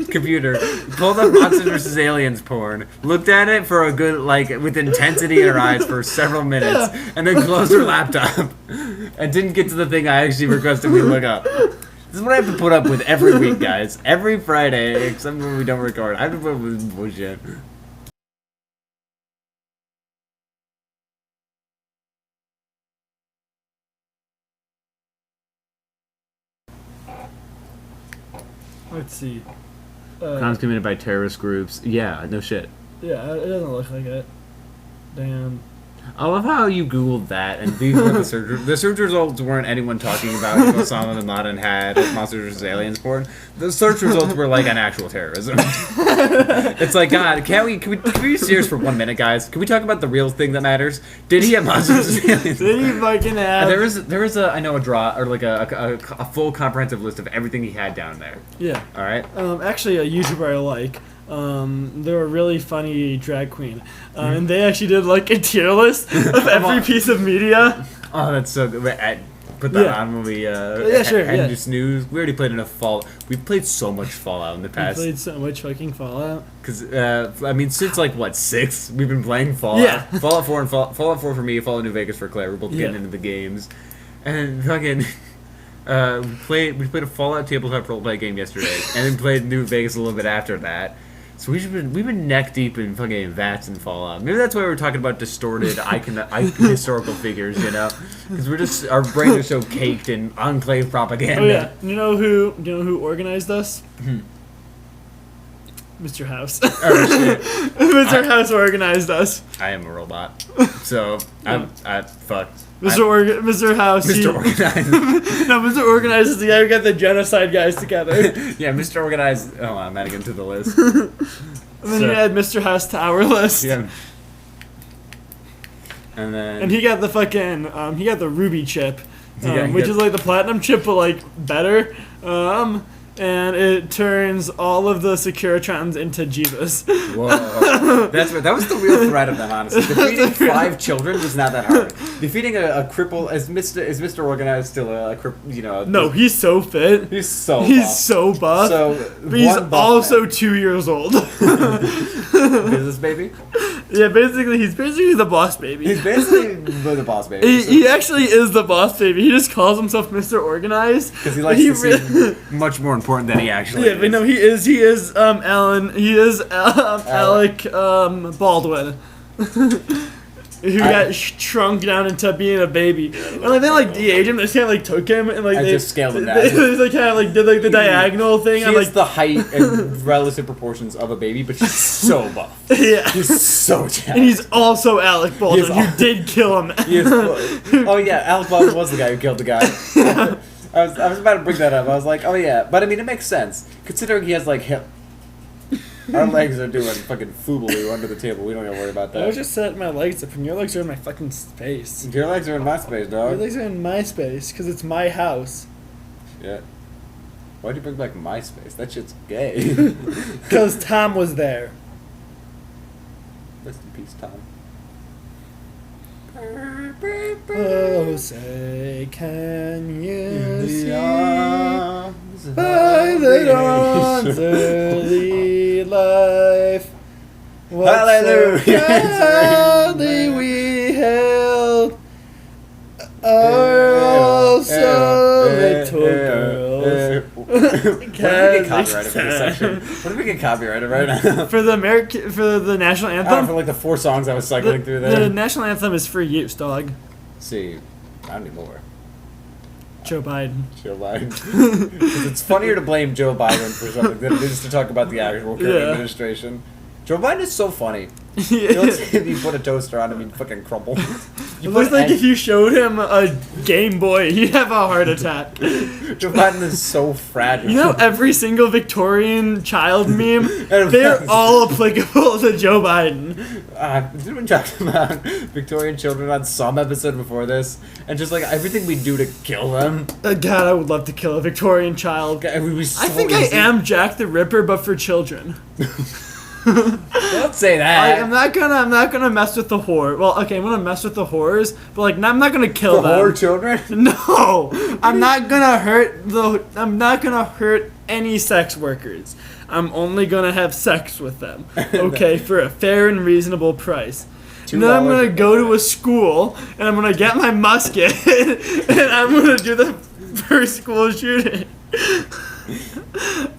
computer, pulled up Monsters vs. Aliens porn, looked at it for a good, with intensity in her eyes for several minutes, and then closed her laptop, and didn't get to the thing I actually requested we look up. This is what I have to put up with every week, guys. Every Friday, except when we don't record. I have to put up with this bullshit. Let's see. Crimes committed by terrorist groups. Yeah, no shit. Yeah, it doesn't look like it. Damn. I love how you Googled that, and these were the search. The search results weren't anyone talking about if Osama bin Laden had Monsters vs. Aliens porn. The search results were like on actual terrorism. It's like, God, can we be serious for 1 minute, guys? Can we talk about the real thing that matters? Did he have Monsters vs. Aliens? Did he fucking have? There is a draw or like a full comprehensive list of everything he had down there. Yeah. All right. Actually, a YouTuber I like. They're a really funny drag queen. And they actually did like a tier list of every piece of media. Oh, that's so good. Put that on when we sure. just news. We already played enough Fallout. We've played so much Fallout in the past. We played so much fucking Fallout. Because I mean, since like what 6, we've been playing Fallout. Yeah. Fallout 4 and Fallout 4 for me, Fallout New Vegas for Claire. We're both getting into the games, and fucking we played a Fallout tabletop roleplay game yesterday, and then played New Vegas a little bit after that. So we've been neck deep in fucking VATS and Fallout. Maybe that's why we're talking about distorted historical figures, you know, because our brains are so caked in enclave propaganda. Oh yeah, you know who organized us? Mr. House. Oh, shit. Mr. House organized us. I am a robot, so I fuck. Mr. House. Mr. Organized. No, Mr. Organized is the guy who got the genocide guys together. Yeah, Mr. Organized. Oh, I'm adding him to the list. And then you had Mr. House to our list. Yeah. And he got the fucking he got the ruby chip, which is like the platinum chip but like better. And it turns all of the Securitrons into Jivas. Whoa. That was the real threat of them, honestly. Defeating 5 children was not that hard. Defeating a cripple, is Mr. Organized still a cripple, you know? No, he's so fit. He's so buff. But he's also 2 years old. Business baby? Yeah, he's basically the boss baby. He's basically the boss baby. He actually is the boss baby. He just calls himself Mr. Organized. Because he likes to seem much more important than he actually is. But no, he is Alec Baldwin. Who got shrunk down into being a baby. And like they like de-aged him, they just kind of like took him and like they just scaled him down. They kind of like did like the diagonal thing. He has the height and relative proportions of a baby, but she's so buff. Yeah. He's so jacked. And he's also Alec Baldwin, who did kill him. Oh yeah, Alec Baldwin was the guy who killed the guy. I was about to bring that up. I was like, oh yeah, but I mean it makes sense considering he has like hip. Our legs are doing fucking foobaloo under the table. We don't gotta worry about that. I was just setting my legs up, and your legs are in my fucking space. Your legs are in my space, dog. Your legs are in my space because it's my house. Yeah. Why'd you bring back my space? That shit's gay. Because Tom was there. Rest in peace, Tom. Oh, say, can you see by the dawn's early life what Hallelujah. so proudly we held are also little girls. What if we get copyrighted for this section? What if we get copyrighted right now? For the national anthem? For like the 4 songs I was cycling through there. The national anthem is for use, dog. See, not anymore. Joe Biden. Joe Biden. Because it's funnier to blame Joe Biden for something than it is to talk about the actual current administration. Joe Biden is so funny. If you put a toaster on him, he'd fucking crumble. It looks like if you showed him a Game Boy, he'd have a heart attack. Joe Biden is so fragile. You know every single Victorian child meme? They're all applicable to Joe Biden. Didn't we talk about Victorian children on some episode before this? And just like everything we do to kill them? God, I would love to kill a Victorian child. God, it would be so I think easy. I am Jack the Ripper, but for children. Don't say that. I'm not gonna mess with the horror. Well, okay, I'm gonna mess with the horrors, but like I'm not gonna kill them. Horror children? No, I'm not gonna hurt any sex workers. I'm only gonna have sex with them. Okay, for a fair and reasonable price. And then I'm gonna go to a school and I'm gonna get my musket and I'm gonna do the first school shooting.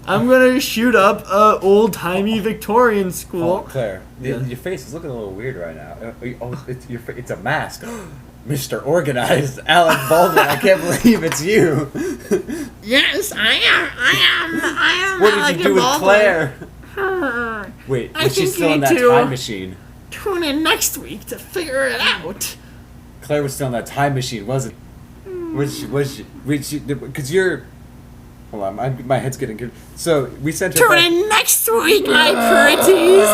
I'm gonna shoot up a old-timey Victorian school. Oh, Claire, your face is looking a little weird right now. Oh, it's a mask. Mr. Organized, Alec Baldwin. I can't believe it's you. Yes, I am. What did you do with Claire? Wait, is she still in that time machine? Tune in next week to figure it out. Claire was still in that time machine, wasn't? Was she? Because you're. Hold on, my head's getting good. So we sent her. Tune in next week, my pretties.